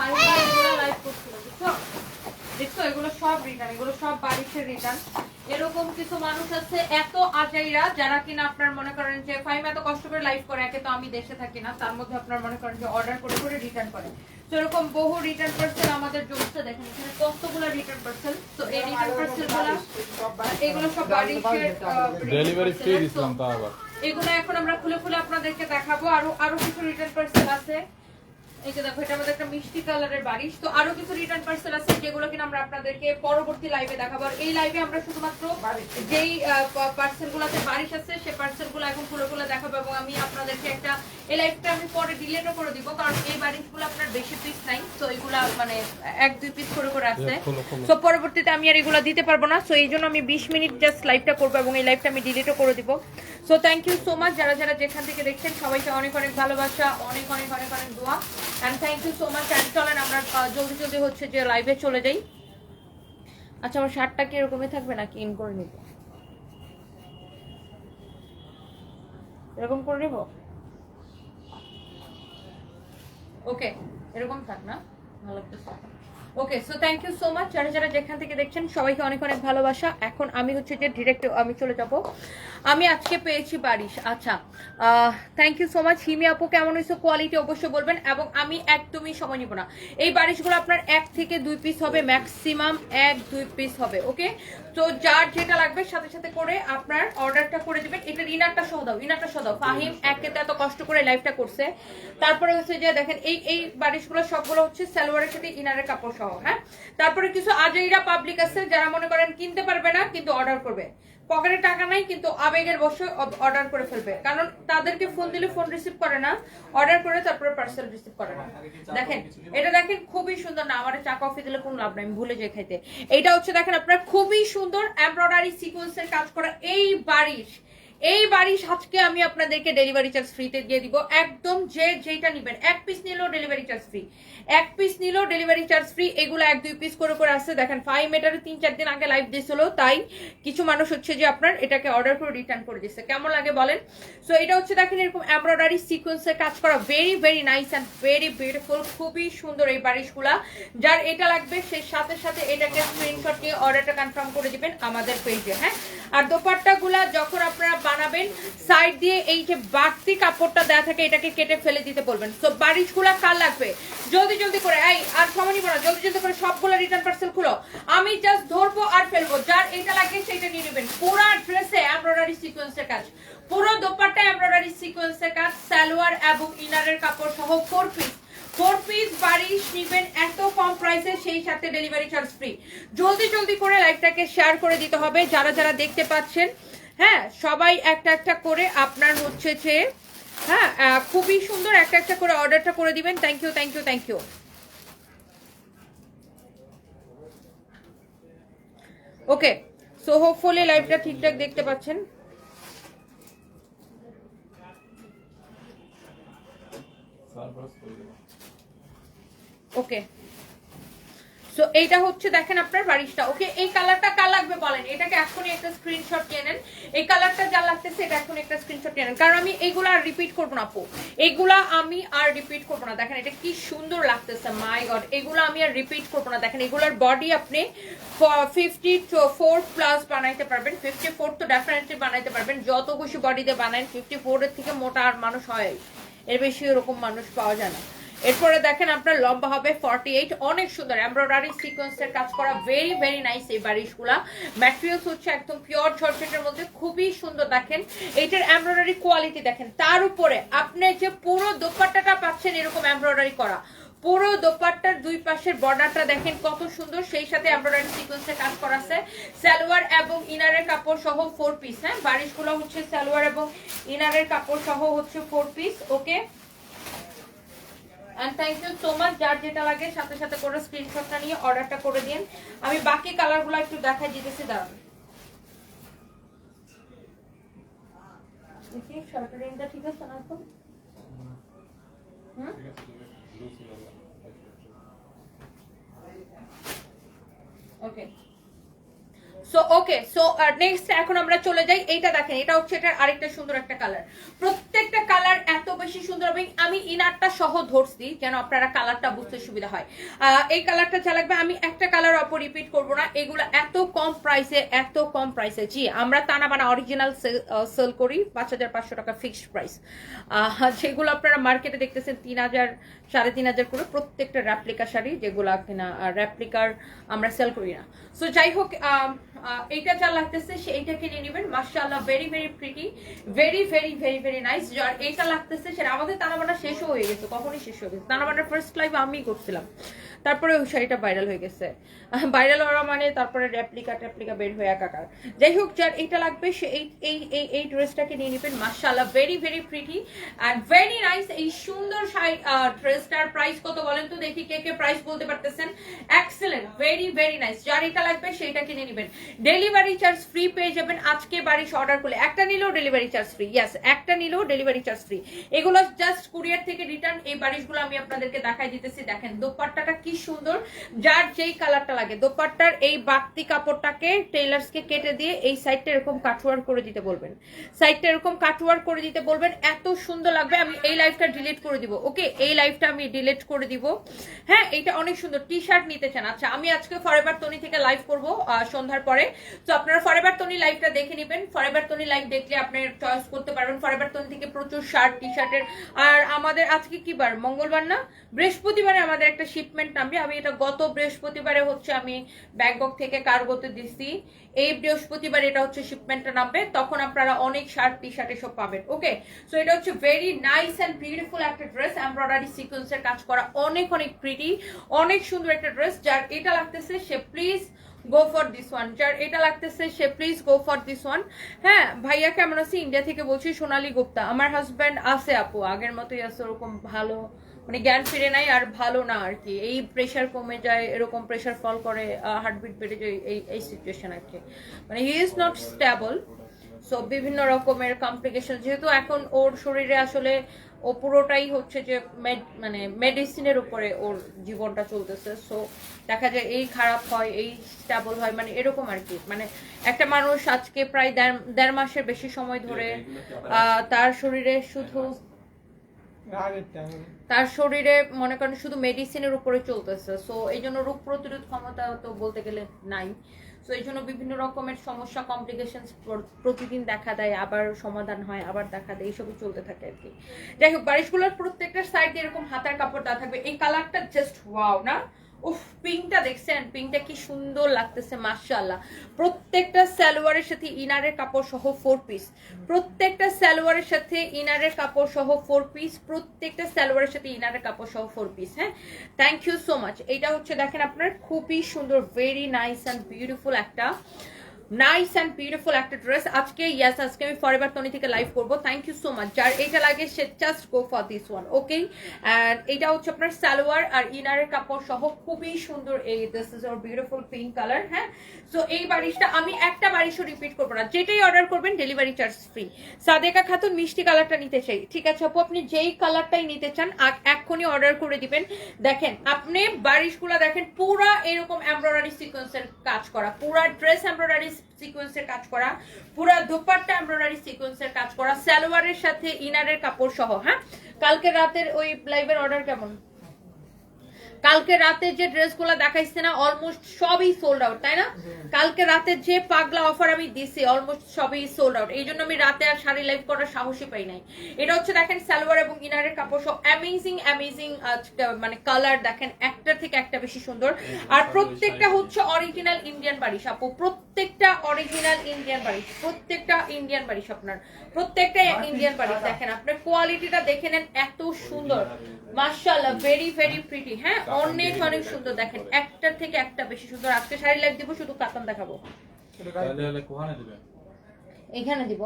Fibre এগুলো live করছিল, বুঝছো? দেখছো এগুলো সব রিটার্ন, এগুলো সব বারিশের রিটার্ন। এরকম কিছু মানুষ আছে এত আজাইরা যারা কিনা আপনার মনে করেন যে ফাইম এত কষ্ট করে লাইভ করে, একে তো আমি দেশে থাকি না, তার মধ্যে আপনার মনে করেন যে অর্ডার করে করে রিটার্ন করে। তো এরকম বহু রিটার্ন পার্সেল আমাদের জমছে, দেখেন এখানে কতগুলো রিটার্ন পার্সেল। তো এই রিটার্ন পার্সেলগুলো এগুলো সব বারিশের ডেলিভারি ফ্রি দিলাম তা আবার। এগুলো এখন আমরা খুলে খুলে আপনাদেরকে দেখাবো। আরো কিছু রিটার্ন পার্সেল আছে। এই যে দেখো এটা আমাদের একটা মিষ্টি কালারের বারিশ। তো আরো কিছু রিটার্ন পার্সেল আছে যেগুলো কিনা আমরা আপনাদেরকে পরবর্তী লাইভে দেখাবো। আর এই লাইভে আমরা শুধুমাত্র যেই পার্সেলগুলোতে বারিশ আছে সেই পার্সেলগুলো এখন খুলে খুলে দেখাবো। এবং আমি আপনাদেরকে একটা এই লাইভটা আমি পরে ডিলিটও করে দিব, কারণ এই বারিশগুলো আপনার বেশি পিস নাই, তো এগুলা মানে 1-2 পিস করে করে আছে। তো পরবর্তীতে আমি আর এগুলো দিতে পারবো না, সো এই জন্য আমি 20 মিনিট জাস্ট লাইভটা করবো এবং এই লাইভটা আমি ডিলিটও করে দিব। So thank you so much যারা যারা যেখান থেকে দেখছেন, সবাইকে অনেক অনেক ভালোবাসা, অনেক অনেক অনেক অনেক দোয়া। And thank you so much. And চলেন আমরা জলদি জলদি হচ্ছে যে লাইভে চলে যাই। আচ্ছা, আমার শার্টটা কি এরকমই থাকবে নাকি ইন করে নিব? এরকম করে নিব? ওকে, এরকম থাক না, ভালো লাগতেছে। Okay, so thank you so much যারা যারা যেখান থেকে দেখছেন, সবাইকে অনেক অনেক ভালোবাসা। এখন আমি হচ্ছে যে ডিরেক্ট আমি চলে যাব। আমি আজকে পেয়েছি বারিশ। আচ্ছা, থ্যাংক ইউ সো মাচ। হিমি আপু কেমন হয়েছে, কোয়ালিটি অবশ্যই বলবেন। এবং আমি একদমই সময় নিব না, এই বারিশগুলো আপনার 1 থেকে 2 পিস হবে, ম্যাক্সিমাম 1-2 পিস হবে। ওকে, তো যার যেটা লাগবে সাথে সাথে করে আপনার অর্ডারটা করে দিবেন। এটার ইনারটা সহ দাও, ইনারটা সহ দাও। ফাহিম একে তো এত কষ্ট করে লাইভটা করছে। তারপরে হচ্ছে যে দেখেন এই বারিশগুলো সবগুলো হচ্ছে সালোয়ারের সাথে ইনারের কাপড় সহ। হ্যাঁ, তারপরে কিছু আজাইরা পাবলিক আছে যারা মনে করেন কিনতে পারবে না কিন্তু অর্ডার করবে, পকেটে টাকা নাই কিন্তু আবেগের বশে অর্ডার করে ফেলবে, কারণ তাদেরকে ফোন দিলে ফোন রিসিভ করে না, অর্ডার করে তারপরে পার্সেল রিসিভ করে না। দেখেন এটা দেখেন খুবই সুন্দর না? আমার চা কফি দিলে কোনো লাভ নাই, আমি ভুলে যাই খাইতে। এইটা হচ্ছে দেখেন আপনার খুবই সুন্দর এমব্রয়ডারি সিকোয়েন্সের কাজ করা এই বারিশ। এই বারিশ আজকে আমি আপনাদেরকে ডেলিভারি চার্জ ফ্রিতে দিয়ে দিব। একদম যে যেটা নেবেন, 1 পিস নিলেও ডেলিভারি চার্জ ফ্রি, 1 পিস নিলেও ডেলিভারি চার্জ ফ্রি। এগুলো 1-2 পিস করে করে আসছে। দেখেন 5 মিটারে 3-4 দিন আগে লাইভ দিয়েছিল, তাই কিছু মানুষ হচ্ছে যে আপনার এটাকে অর্ডার করে রিটার্ন করে দিচ্ছে। কেমন লাগে বলেন? সো এটা হচ্ছে দেখেন এরকম এমব্রয়ডারি সিকোয়েন্সের কাজ করা, very very nice and very beautiful. খুবই সুন্দর এই বারিশগুলা। যার এটা লাগবে সে সাথে সাথে এটাকে স্ক্রিনশট নিয়ে অর্ডারটা কনফার্ম করে দিবেন আমাদের পেজে। হ্যাঁ, আর দোপাট্টাগুলা যখন আপনারা বানাবেন সাইড দিয়ে এই যে বাড়তি কাপড়টা দেয়া থাকে এটাকে কেটে ফেলে দিতে বলবেন। সো বারিশগুলা কার লাগবে জলদি জলদি করে, এই আর সময় নিব না, জলদি জলদি করে সবগুলো রিটার্ন পার্সেল খুলো। আমি জাস্ট ধরবো আর ফেলবো, যার এটা লাগে সেটা নিয়ে নেবেন। পুরো ড্রেসে এমব্রয়ডারি সিকোয়েন্সের কাজ, পুরো দোপাট্টা এমব্রয়ডারি সিকোয়েন্সের কাজ, সালোয়ার এবং ইনারের কাপড় সহ 4 পিস বারিশ নিবেন এত কম প্রাইসে, সেই সাথে ডেলিভারি চার্জ ফ্রি। জলদি জলদি করে লাইভটাকে শেয়ার করে দিতে হবে যারা যারা দেখতে পাচ্ছেন। হ্যাঁ, সবাই একটা একটা করে আপনার হচ্ছে যে হ্যাঁ খুবই সুন্দর একটা একটা করে অর্ডারটা করে দিবেন। Thank you thank you thank you. Okay, so hopefully লাইভটা ঠিকঠাক দেখতে পাচ্ছেন। ওকে, সো এইটা হচ্ছে দেখেন আপনার বারিশটা। ওকে, এই কালারটা কার লাগবে বলেন, এটাকে এখনই একটা স্ক্রিনশট নিয়ে নেন। এই কালারটা যা লাগতেছে এটা এখন একটা স্ক্রিনশট নিয়ে নেন, কারণ আমি এইগুলো আর রিপিট করবো না আপু, এইগুলা আমি আর রিপিট করবো না। দেখেন এটা কি সুন্দর লাগতেছে, মাই গড, এগুলো আমি আর রিপিট করবো না। দেখেন এগুলোর বডি আপনি 54 প্লাস বানাইতে পারবেন, 54 তো ডেফিনেটলি বানাইতে পারবেন, যত খুশি বডি দিয়ে বানান। 54 এর থেকে মোটা আর মানুষ হয়, এর বেশি এরকম মানুষ পাওয়া যায় না। এরপরে দেখেন আপনার লম্বা হবে 48, অনেক সুন্দর এমব্রয়ডারি সিকোয়েন্সের কাজ করা, ভেরি ভেরি নাইস এই বারিশগুলা। ম্যাটেরিয়ালস হচ্ছে একদম পিওর জর্জেটের মধ্যে, খুবই সুন্দর। দেখেন এইটার এমব্রয়ডারি কোয়ালিটি দেখেন, তার উপরে আপনি যে পুরো দোপাট্টাটা পাচ্ছেন এরকম এমব্রয়ডারি করা, পুরো দোপাট্টার দুই পাশের বর্ডারটা দেখেন কত সুন্দর, সেই সাথে এমব্রয়ডারি সিকোয়েন্সের কাজ করা আছে। সালোয়ার এবং ইনারের কাপড় সহ 4 পিস। হ্যাঁ, বারিশগুলো হচ্ছে সালোয়ার এবং ইনারের কাপড় সহ হচ্ছে 4 piece. Okay, and thank you so much। যার যেটা লাগে সাথে সাথে করে স্ক্রিনশটটা নিয়ে অর্ডারটা করে দিন। আমি বাকি কালারগুলো একটু দেখাই দিতেছি, দাঁড়ান। দেখি শার্টের রেঞ্জটা ঠিক আছে না এখন? ওকে, সো নেক্সট এখন আমরা চলে যাই। এইটা দেখেন, এটা হচ্ছে এটার আরেকটা সুন্দর একটা কালার। প্রত্যেকটা কালার এত বেশি সুন্দর হবে। আমি ইনারটা সহ ধরছি যেন আপনারা কালারটা বুঝতে সুবিধা হয়। এই কালারটা যা লাগবে, আমি একটা কালার অপর রিপিট করবো না, এগুলো এত কম প্রাইসে। জি, আমরা তানা বানা অরিজিনাল সেল করি 5,500 টাকা ফিক্সড প্রাইস। যেগুলো আপনারা মার্কেটে দেখতেছেন 3,000 3,500 করে, প্রত্যেকটা রেপ্লিকা শাড়ি, যেগুলো কিনা রেপ্লিকার আমরা সেল করি না। সো যাই হোক, এইটা যা লাগতেছে সেইটাকে নিয়ে নেবেন। মাশাআল্লাহ, very very pretty, very very very very nice. আর এইটা লাগতেছে সেটা আমাদের তানাবানা শেষও হয়ে গেছে, কখনই শেষ হয়ে গেছে। তানাবানার ফার্স্ট লাইভ আমি করছিলাম, তারপরে ওই শাড়িটা ভাইরাল হয়ে গেছে। ভাইরাল হওয়া মানে তারপরে রেপ্লিকা বের হয়ে একাকার। যাই হোক, যার এইটা লাগবে সে এই ড্রেসটাকে নিয়ে নেবেন। মাশাআল্লাহ, very very pretty and very nice. এই সুন্দর ড্রেসটার প্রাইস কত বলেন তো দেখি, কে কে প্রাইস বলতে পারতেছেন? Excellent, very very nice. যার এটা লাগবে সেইটা কিনে নেবেন। ডেলিভারি চার্জ ফ্রি পেয়ে যাবেন আজকে বারিশ অর্ডার করলে। একটা নিলেও ডেলিভারি চার্জ ফ্রি, ইয়েস, একটা নিলেও ডেলিভারি চার্জ ফ্রি। এগুলো জাস্ট কুরিয়ার থেকে রিটার্ন। এই বারিশগুলো আমি আপনাদেরকে দেখাই দিতেছি। দেখেন দোপাট্টাটা কি সুন্দর, যার যেই কালারটা লাগে। দোপাট্টার এই বাড়তি কাপড়টাকে টেইলার্সকে কেটে দিয়ে এই সাইডটা এরকম কাটওয়ার্ক করে দিতে বলবেন, সাইডটা এরকম কাটওয়ার্ক করে দিতে বলবেন, এত সুন্দর লাগবে। আমি এই লাইভটা ডিলিট করে দিব, ওকে, এই লাইভটা আমি ডিলিট করে দিব। হ্যাঁ, এটা অনেক সুন্দর। টি শার্ট নিতে চান? আচ্ছা, আমি আজকে ফরএভার তনি থেকে লাইভ করব সন্ধ্যার পরে। তো আপনারা ফরএভার তনি লাইভটা দেখে নেবেন। ফরএভার তনি লাইভ দেখলে আপনার চয়েস করতে পারবেন। ফরএভার তনি থেকে প্রচুর শার্ট, টি শার্টের। আর আমাদের আজকে কি বার? মঙ্গলবার না, বৃহস্পতিবারে আমাদের একটা শিপমেন্ট নামবে। আমি এটা গত বৃহস্পতিবারে হচ্ছে আমি ব্যাংকক থেকে কার্গোতে দিছি। এই বৃহস্পতিবার এটা হচ্ছে শিপমেন্টটা নামবে, তখন আপনারা অনেক শার্ট, টি শার্ট এসব পাবেন। ওকে, সো এটা হচ্ছে ভেরি নাইস এন্ড বিউটিফুল একটা ড্রেস, এমব্রয়ডারি সিকোয়েন্সের কাজ করা, অনেক অনেক প্রিটি, অনেক সুন্দর একটা ড্রেস। যার এটা লাগতেছে সে please go for this one. যার এটা লাগতেছে সে please go for this one. হ্যাঁ ভাইয়া, কেমন আছি? ইন্ডিয়া থেকে বলছি, সোনালী গুপ্তা। আমার হাজব্যান্ড আছে আপু, আগের মতোই আছে, ওরকম ভালো মানে জ্ঞান ফিরে নাই আর ভালো না আর কি। এই প্রেশার কমে যায়, এরকম প্রেশার ফল করে, হার্টবিট বেড়ে যায়, এই সিচুয়েশন আর কি। মানে he is not stable. So বিভিন্ন রকমের কমপ্লিকেশন, যেহেতু এখন ওর শরীরে আসলে ও পুরোটাই হচ্ছে যে মানে মেডিসিনের উপরে ওর জীবনটা চলতেছে। সো দেখা যায় এই খারাপ হয়, এই স্টেবল হয়, মানে এরকম আর কি। মানে একটা মানুষ আজকে প্রায় দেড় মাসের বেশি সময় ধরে তার শরীরে মনে করেন শুধু মেডিসিনের উপরে চলতেছে। সো এই জন্য রোগ প্রতিরোধ ক্ষমতা তো বলতে গেলে নাই। সো এই জন্য বিভিন্ন রকমের সমস্যা, কমপ্লিকেশন প্রতিদিন দেখা দেয়, আবার সমাধান হয়, আবার দেখা দেয়, এইসবই চলতে থাকে আর কি। যাই হোক, বারিশগুলোর প্রত্যেকটা সাইড এরকম হাতার কাপড় দেওয়া থাকবে। এই কালারটা জাস্ট ওয়াও না? উফ, পিঙ্কটা দেখছেন? পিঙ্কটা কি সুন্দর লাগতেছে, মাশাআল্লাহ। প্রত্যেকটা সালোয়ারের সাথে ইনারের কাপড় সহ 4 পিস, প্রত্যেকটা সালোয়ারের সাথে ইনারের কাপড় সহ 4 পিস, প্রত্যেকটা সালোয়ারের সাথে ইনারের কাপড় সহ 4 পিস। হ্যাঁ, থ্যাংক ইউ সো মাচ। এটা হচ্ছে দেখেন আপনার খুবই সুন্দর, ভেরি নাইস অ্যান্ড বিউটিফুল একটা ড্রেস। আজকে আজকে আমি ফরএভার তনি থেকে লাইভ করব। Thank you so much. যার এটা লাগে সে just go for this one, okay. And এটা হচ্ছে আপনার সালোয়ার আর ইনারের কাপড় সহ খুবই সুন্দর। এই this is our beautiful pink colour. হ্যাঁ, সো এই বারিশটা আমি একটা বারিশও রিপিট করবো না, যেটাই অর্ডার করবেন delivery charge free. Sadeka Khatun মিষ্টি কালারটা নিতে চাই, ঠিক আছে আপু, আপনি যেই কালারটাই নিতে চান এক্ষুনি অর্ডার করে দিবেন। দেখেন আপনি বারিশগুলো দেখেন, পুরা এরকম এমব্রয়ডারি সিকোয়েন্সের কাজ করা, পুরা ড্রেস এমব্রয়ডারি সিকোয়েন্সের কাজ করা, পুরা দোপাট্টা এমব্রয়ডারি সিকোয়েন্সের কাজ করা, সালোয়ারের সাথে ইনারের কাপড় সহ। হ্যাঁ, কালকে রাতের ওই লাইভের অর্ডার কেমন? কালকে রাতে যে ড্রেসগুলো দেখাইছে না, অলমোস্ট সবই সোল্ড আউট, তাই না? কালকে রাতে যে পাগলা অফার আমি দিছি অলমোস্ট সবই সোল্ড আউট। এই জন্য আমি রাতে আর শাড়ি লাইভ করার সাহসই পাই নাই। এটা হচ্ছে দেখেন সালোয়ার এবং ইনারের কাপড় সব অ্যামেজিং মানে কালার দেখেন, একটার থেকে একটা বেশি সুন্দর। আর প্রত্যেকটা হচ্ছে অরিজিনাল ইন্ডিয়ান বারিশ আপু, প্রত্যেকটা অরিজিনাল ইন্ডিয়ান বারিশ, প্রত্যেকটা ইন্ডিয়ান বারিশ, আপনার প্রত্যেকটা ইন্ডিয়ান বারিশ। দেখেন আপনার কোয়ালিটিটা দেখে নেন, এত সুন্দর, মাশাআল্লাহ, ভেরি ভেরি প্রিটি। হ্যাঁ, অনেক অনেক সুন্দর। দেখেন একটার থেকে একটা বেশি সুন্দর। আজকে শাড়ি লাইভ দিব, শুধু কাতান দেখাবো। এখানে দিব,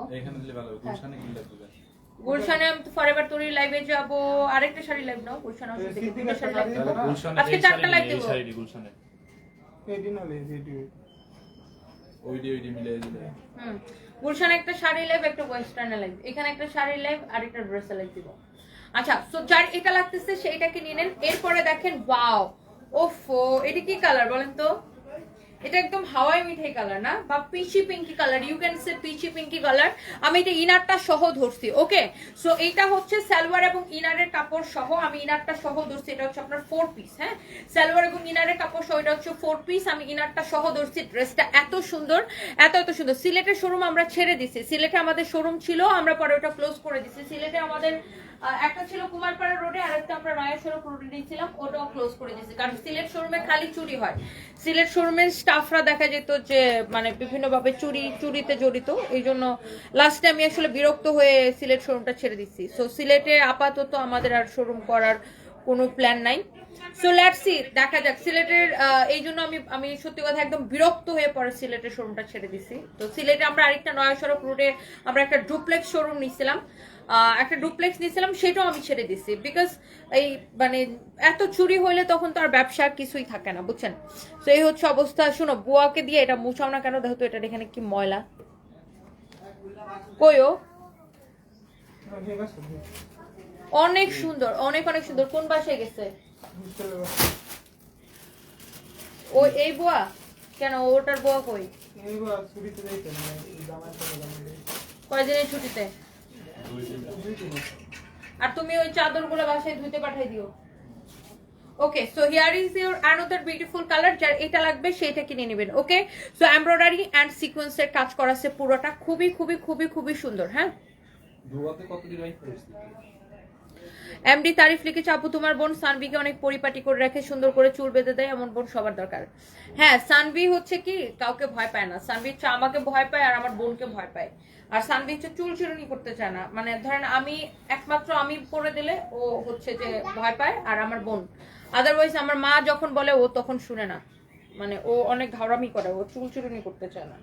গুলশানে আমি ফরএভার তনির লাইভে যাব। আরেকটা শাড়ি লাইভ নাও, গুলশানে আজকে 4টা লাইভ দিব। গুলশানে একটা শাড়ি লাইভ, একটা ওয়েস্টার্ন লাইভ, এখানে একটা শাড়ি লাইভ আর একটা ড্রেস লাইভ দিব। আচ্ছা, সো যার এটা লাগতেছে সেইটাকে নিয়ে নেন। এরপরে দেখেন, ওয়াও, ওফো, এটা কি কালার বলেন তো? এটা একদম হাওয়াই মিঠাই কালার না, বা peachy pinky colour, you can say peachy pinky colour. আমি এটা ইনারটা সহ ধরছি। ওকে, সো এইটা হচ্ছে সালোয়ার এবং ইনারের কাপড় সহ, আমি ইনারটা সহ ধরছি। এটা হচ্ছে আপনার 4 পিস। হ্যাঁ, সালোয়ার এবং ইনারের কাপড় সহ, এটা হচ্ছে 4 পিস। আমি ইনারটা সহ ধরছি। ড্রেসটা এত সুন্দর, এত সুন্দর। সিলেটের শোরুম আমরা ছেড়ে দিছি। সিলেটে আমাদের শোরুম ছিল, আমরা পরে ওটা ক্লোজ করে দিছি। সিলেটে আমাদের একটা ছিল কুমারপাড়া রোডে, আর একটা আমরা নয়া সড়ক রোডে দিয়েছিলাম, ওটাও ক্লোজ করে দিয়েছি। কারণ সিলেট শোরুমে খালি চুরি হয়। সিলেট শোরুমের স্টাফরা দেখা যেত যে মানে বিভিন্নভাবে চুরিতে জড়িত, এই জন্য লাস্টে আমি আসলে বিরক্ত হয়ে সিলেট শোরুমটা ছেড়ে দিচ্ছি। সো সিলেটে আপাতত আমাদের আর শোরুম করার কোনো প্ল্যান নাই। সো লেটস সি, দেখা যাক। সিলেটের এই জন্য আমি সত্যি কথা একদম বিরক্ত হয়ে পরে সিলেটের শোরুমটা ছেড়ে দিছি। তো সিলেটে আমরা আরেকটা নয়া সড়ক রোডে আমরা একটা ডুপ্লেক্স শোরুম নিছিলাম, সেটাও আমি ছেড়ে দিছি। বিকজ এই মানে এত চুরি হইলে তখন তো আর ব্যবসা কিছুই থাকে না, বুঝছেন? তো এই হচ্ছে অবস্থা। শোনো, বুয়াকে দিয়ে এটা মুছাও না কেন, দেখো তো এটা এখানে কি ময়লা। কইও অনেক সুন্দর, অনেক সুন্দর। কোন বাসায় গেছে ও? এই বুয়া কেন, ওটার বুয়া কই? কয়দিনের ছুটিতে? আর তুমি ওই চাদরগুলো বাসায় ধুইতে পাঠাই দিও। Okay, so here is your another beautiful colour. যার এটা লাগবে সেটা কিনে নেবেন। ওকে, সো এমব্রয়ডারি এন্ড সিকোয়েন্সের কাজ করা আছে পুরোটা, খুবই খুবই খুবই খুবই সুন্দর। হ্যাঁ, দুয়াতে কত দিন রাইট করেছি? এমডি তারিফ লিখেছে, আপু তোমার বোন সানভিকে অনেক পরিপাটি করে রাখে, সুন্দর করে চুল বেঁধে দেয়, এমন বোন সবার দরকার। হ্যাঁ, সানভি হচ্ছে কি কাউকে ভয় পায় না। সানভি হচ্ছে আমাকে ভয় পায় আর আমার বোনকে ভয় পায়। আর সানভি হচ্ছে চুল চিরুনি করতে চায় না। মানে ধরেন আমি একমাত্র আমি করে দিলে ও হচ্ছে যে ভয় পায়, আর আমার বোন। আদারওয়াইজ আমার মা যখন বলে ও তখন শুনে না। মানে ও অনেক ঘাওড়ামি করে, ও চুল চিরুনি করতে চায় না।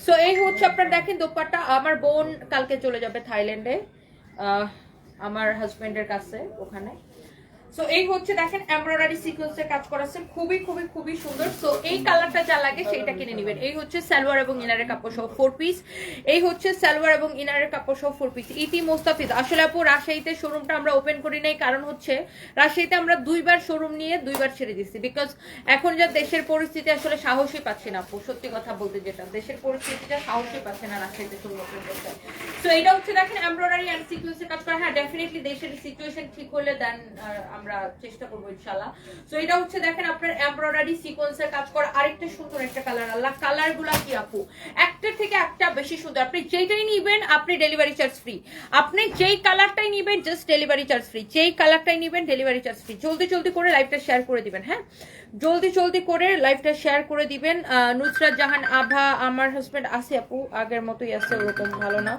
সো এই হচ্ছে আপনার দেখেন দোপাট্টা। আমার বোন কালকে চলে যাবে থাইল্যান্ডে আমার হাজবেন্ডের কাছে, ওখানে। সো এই হচ্ছে দেখেন এমব্রয়ডারি সিকোয়েন্সের কাজ করা আছে, খুবই খুবই খুবই সুন্দর। সো এই কালারটা যা লাগে সেইটা কিনে নেবেন। এই হচ্ছে সালোয়ার এবং ইনারের কাপড় সহ 4 পিস। এই হচ্ছে সালোয়ার এবং ইনারের কাপড় সহ 4 পিস। ইতি মোস্তাফিজ, আসলে আপু রাজশাহীতে শোরুমটা আমরা ওপেন করি নাই, কারণ হচ্ছে রাজশাহীতে আমরা 2বার শোরুম নিয়ে 2বার ছেড়ে দিচ্ছি। বিকজ এখন যা দেশের পরিস্থিতি, আসলে সাহসই পাচ্ছি না আপু, সত্যি কথা বলতে, যেটা দেশের পরিস্থিতিটা সাহসই পাচ্ছে না রাজশাহীতে শোরুম ওপেন করতে। সো এটা হচ্ছে দেখেন এমব্রয়ডারি এন্ড সিকোয়েন্সের কাজ করা। হ্যাঁ, ডেফিনেটলি দেশের সিচুয়েশন ঠিক হলে দেন আমরা চেষ্টা করবো ইনশাআল্লাহ। সো এটা হচ্ছে দেখেন আপনার এমব্রয়ডারি সিকোয়েন্সের কাজ করা, আরেকটা সুন্দর একটা কালার। আল্লাহ, কালার গুলা কি আপু, একটার থেকে একটা বেশি সুন্দর। আপনি যেটাই নিবেন আপনি ডেলিভারি চার্জ ফ্রি। আপনি যেই কালারটাই নিবেন জাস্ট ডেলিভারি চার্জ ফ্রি। যেই কালারটাই নিবেন ডেলিভারি চার্জ ফ্রি। জলদি জলদি করে লাইভটা শেয়ার করে দিবেন। হ্যাঁ, জলদি জলদি করে লাইভটা শেয়ার করে দিবেন। নুসরাত জাহান আভা, আমার হাজবেন্ড আছে আপু, আগের মতোই আছে, ওরকম ভালো না।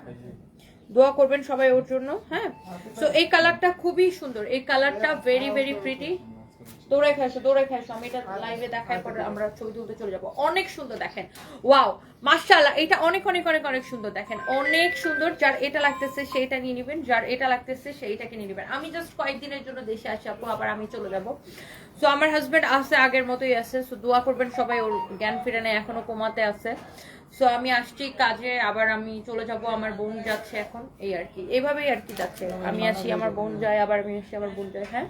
দোয়া করবেন সবাই ওর জন্য। হ্যাঁ, সো এই কালারটা খুবই সুন্দর, এই কালারটা ভেরি ভেরি প্রিটি। দৌড়াই খাইছো, আমি এটা লাইভে দেখার পর আমরা ছবি তুলতে চলে যাবো। অনেক সুন্দর দেখেন, ওয়াও মাশাআল্লাহ, এটা অনেক অনেক অনেক অনেক সুন্দর দেখেন, অনেক সুন্দর। যার এটা লাগতেছে সেইটা নিয়ে নিবেন, যার এটা লাগতেছে সেইটাকে নিয়ে নিবেন। আমি জাস্ট কয়েকদিনের জন্য দেশে আসি আপু, আবার আমি চলে যাবো। সো আমার হাজবেন্ড আছে, আগের মতোই আছে। সো দোয়া করবেন সবাই, ওর জ্ঞান ফিরে নেয়, এখনো কোমাতে আছে। সো আমি আসছি কাজে, আবার আমি চলে যাব, আমার বোন যাচ্ছে এখন, এই আর কি, এইভাবেই আর কি যাচ্ছে। আমি আসি, আমার বোন যায়, আবার আমি আসি, আমার বোন যায়। হ্যাঁ,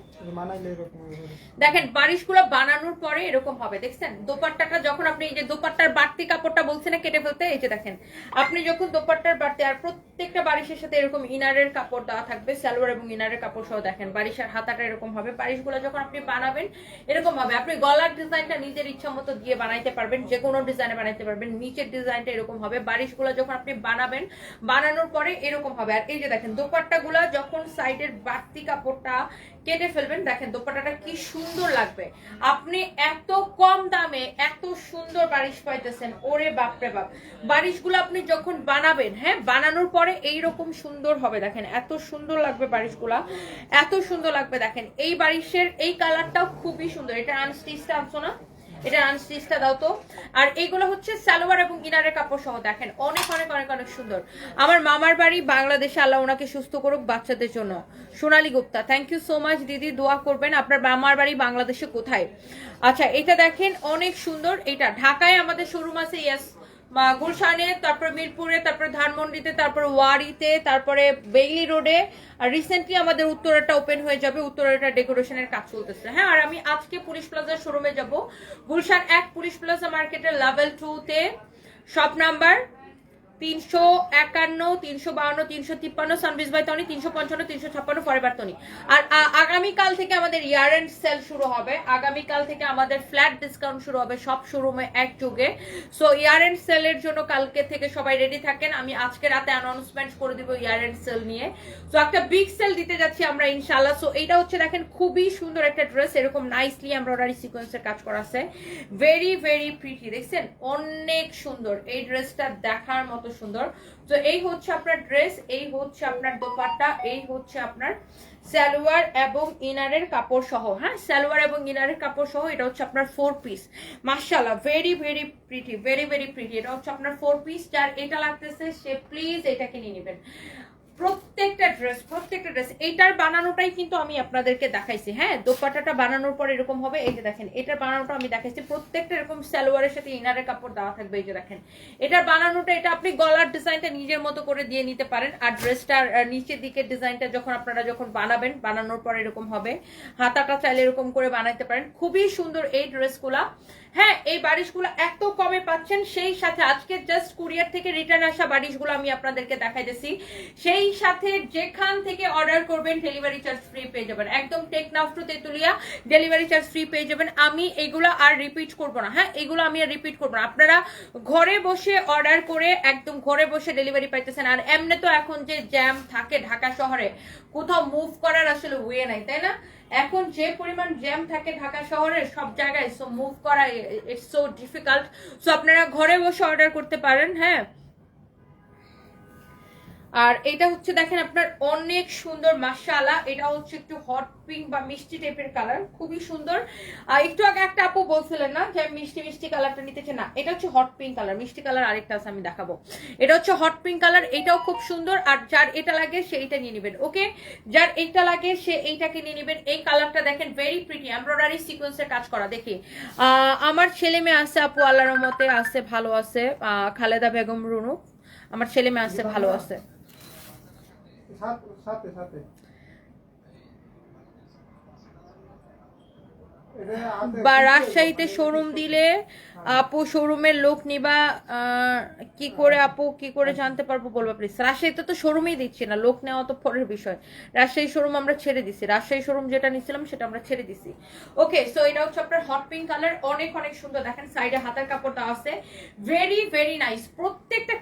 দেখেন বারিশগুলো বানানোর পরে এরকম হবে, দেখছেন? দোপাট্টাটা যখন আপনি এই যে দোপাট্টার বাড়তি কাপড়টা বলছে না কেটে ফেলতে, এই যে দেখেন আপনি যখন দোপাট্টার বাড়তি, আর প্রত্যেকটা বারিশের সাথে এরকম ইনারের কাপড় দেওয়া থাকবে, সালোয়ার এবং ইনারের কাপড় সহ। দেখেন বারিশের হাতাটা এরকম হবে, বারিশগুলো যখন আপনি বানাবেন এরকম হবে। আপনি গলার ডিজাইনটা নিজের ইচ্ছা মতো দিয়ে বানাইতে পারবেন, যে কোনো ডিজাইনে বানাইতে পারবেন। নিচের ডিজাইনটা এরকম হবে, বারিশগুলো যখন আপনি বানাবেন, বানানোর পরে এরকম হবে। আর এই যে দেখেন দোপাট্টাগুলো যখন সাইডের বাড়তি কাপড়টা কেটে ফেলবেন, দেখেন দোপাট্টাটা কি সুন্দর লাগবে। আপনি এত কম দামে এত সুন্দর বারিশ পাইতেছেন, ওরে বাপরে বাপ। বারিশগুলো আপনি যখন বানাবেন, হ্যাঁ, বানানোর পরে এইরকম সুন্দর হবে, দেখেন এত সুন্দর লাগবে বারিশগুলা, এত সুন্দর লাগবে। দেখেন এই বারিশের এই কালারটাও খুবই সুন্দর। এটা আনস্টিচটা আনছো না, এটা আনস্টিচটা দাও তো। আর এইগুলো হচ্ছে সালোয়ার এবং ইনারের কাপড় সহ, দেখেন অনেক অনেক অনেক অনেক সুন্দর। আমার মামার বাড়ি বাংলাদেশে, আল্লাহ ওনাকে সুস্থ করুক বাচ্চাদের জন্য। Sonali Gupta, thank you so much দিদি, দোয়া করবেন। আপনার মামার বাড়ি বাংলাদেশে কোথায়? আচ্ছা, এটা দেখেন অনেক সুন্দর, এটা ঢাকায় আমাদের শোরুম আছে, ইয়েস গুলশানে, তারপরে মিরপুরে, তারপরে ধানমন্ডিতে, তারপরে ওয়ারিতে, তারপরে বেইলি রোডে। আর রিসেন্টলি আমাদের উত্তরাটা ওপেন হয়ে যাবে, উত্তরাটা ডেকোরেশনের কাজ চলতেছে। হ্যাঁ, আর আমি আজকে পুলিশ প্লাজা শোরুমে যাব, গুলশান 1 পুলিশ প্লাজা মার্কেটের লেভেল 2 তে, shop number 351, 352, 353, সানবিজ by Toni, 355, 356 forever Toni. আর আগামীকাল থেকে আমাদের ইয়ার এন্ড সেল শুরু হবে, আগামীকাল থেকে আমাদের ফ্ল্যাট ডিসকাউন্ট শুরু হবে সব শোরুমে একযোগে। সো ইয়ার এন্ড সেলের জন্য কালকে থেকে সবাই রেডি থাকেন। আমি আজকে রাতে অ্যানাউন্সমেন্ট করে দিব ইয়ার এন্ড সেল নিয়ে। সো একটা বিগ সেল দিতে যাচ্ছি আমরা ইনশাআল্লাহ। সো এইটা হচ্ছে দেখেন খুবই সুন্দর একটা ড্রেস, এরকম নাইসলি এমব্রয়ডারি সিকোয়েন্সের কাজ করা আছে, ভেরি ভেরি প্রিটি। দেখছেন অনেক সুন্দর এই ড্রেসটা, দেখার মতো সুন্দর। তো এই হচ্ছে আপনার ড্রেস, এই হচ্ছে আপনার দোপাট্টা, এই হচ্ছে আপনার সালোয়ার এবং ইনারের কাপড় সহ। হ্যাঁ, সালোয়ার এবং ইনারের কাপড় সহ। এটা হচ্ছে আপনার 4 পিস, মাশাআল্লাহ very very pretty, very very pretty. এটা হচ্ছে আপনার 4 পিস। যার এটা লাগতেছে সে প্লিজ এটাকে নিয়ে নেবেন। প্রত্যেকটা ড্রেস এইটার বানানোটাই কিন্তু আমি আপনাদেরকে দেখাইছি। হ্যাঁ, দোপাট্টাটা বানানোর পর এরকম হবে, এই যে দেখেন এটার বানানোটা আমি দেখাইছি। প্রত্যেকটা এরকম সালোয়ারের সাথে ইনারের কাপড় দেওয়া থাকবে, এই যে দেখেন এটার বানানোটা। এটা আপনি গলার ডিজাইনটা নিজের মতো করে দিয়ে নিতে পারেন, আর ড্রেসটার নিচের দিকের ডিজাইনটা যখন আপনারা যখন বানাবেন, বানানোর পর এরকম হবে। হাতাটা চাইলে এরকম করে বানাইতে পারেন, খুবই সুন্দর এই ড্রেসগুলা। হ্যাঁ, এই বারিশগুলো এত কমে পাচ্ছেন, সেই সাথে আজকে জাস্ট কুরিয়ার থেকে রিটার্ন আসা বারিশগুলো আমি আপনাদেরকে দেখাইতেছি। সেই সাথে যেখান থেকে অর্ডার করবেন ডেলিভারি চার্জ ফ্রি পেয়ে যাবেন, একদম Teknaf to Tetulia delivery charge free পেয়ে যাবেন। আমি এগুলো আর রিপিট করব না। হ্যাঁ, এগুলো আমি আর রিপিট করব না। আপনারা ঘরে বসে অর্ডার করে একদম ঘরে বসে ডেলিভারি পাইতেছেন। আর এমনি তো এখন যে জ্যাম থাকে ঢাকা শহরে, কোথাও মুভ করার আসলে ওয়ে নাই, তাই না? এখন যে পরিমাণ জ্যাম থাকে ঢাকা শহরে সব জায়গায়, সো মুভ করা ইটস সো ডিফিকাল্ট। সো আপনারা ঘরে বসে অর্ডার করতে পারেন। হ্যাঁ, আর এটা হচ্ছে দেখেন আপনার অনেক সুন্দর মাশাআল্লাহ। এটা হচ্ছে একটু হট পিঙ্ক বা মিষ্টি টাইপের কালার, খুবই সুন্দর। একটু আগে একটা আপু বলছিলেন না যে মিষ্টি মিষ্টি কালারটা নিতেছে, না এটা হচ্ছে হট পিঙ্ক কালার। মিষ্টি কালার আরেকটা আছে, আমি দেখাবো। এটা হচ্ছে হট পিঙ্ক কালার, এটাও খুব সুন্দর। আর যার এটা লাগে সে এইটা নিয়ে নেবেন। ওকে, যার এইটা লাগে সে এইটাকে নিয়ে নেবেন। এই কালারটা দেখেন ভেরি প্রিটি, এমব্রয়ডারি সিকোয়েন্সের কাজ করা। দেখি আমার ছেলে মেয়ে আছে আপু, আল্লাহর রহমতে আছে, ভালো আছে। খালেদা বেগম রুনু, আমার ছেলে মেয়ে আছে, ভালো আছে। সাথে সাথে বা রাজশাহীতে শোরুম দিলে আপু শোরুমের লোক নিবা কি করে আপু, কি করে জানতে পারবো বলবা প্লিজ। রাজশাহীতে তো শোরুমেই দিচ্ছি না, লোক নেওয়া তো পরের বিষয়। রাজশাহী শোরুম আমরা ছেড়ে দিছি, রাজশাহী শোরুম যেটা নিছিলাম সেটা আমরা ছেড়ে দিছি। ওকে, সো এটা হচ্ছে আপনার হট পিঙ্ক কালার, অনেক অনেক সুন্দর। দেখেন সাইডে হাতের কাপড়টা আছে, ভেরি ভেরি নাইস। প্রত্যেকটা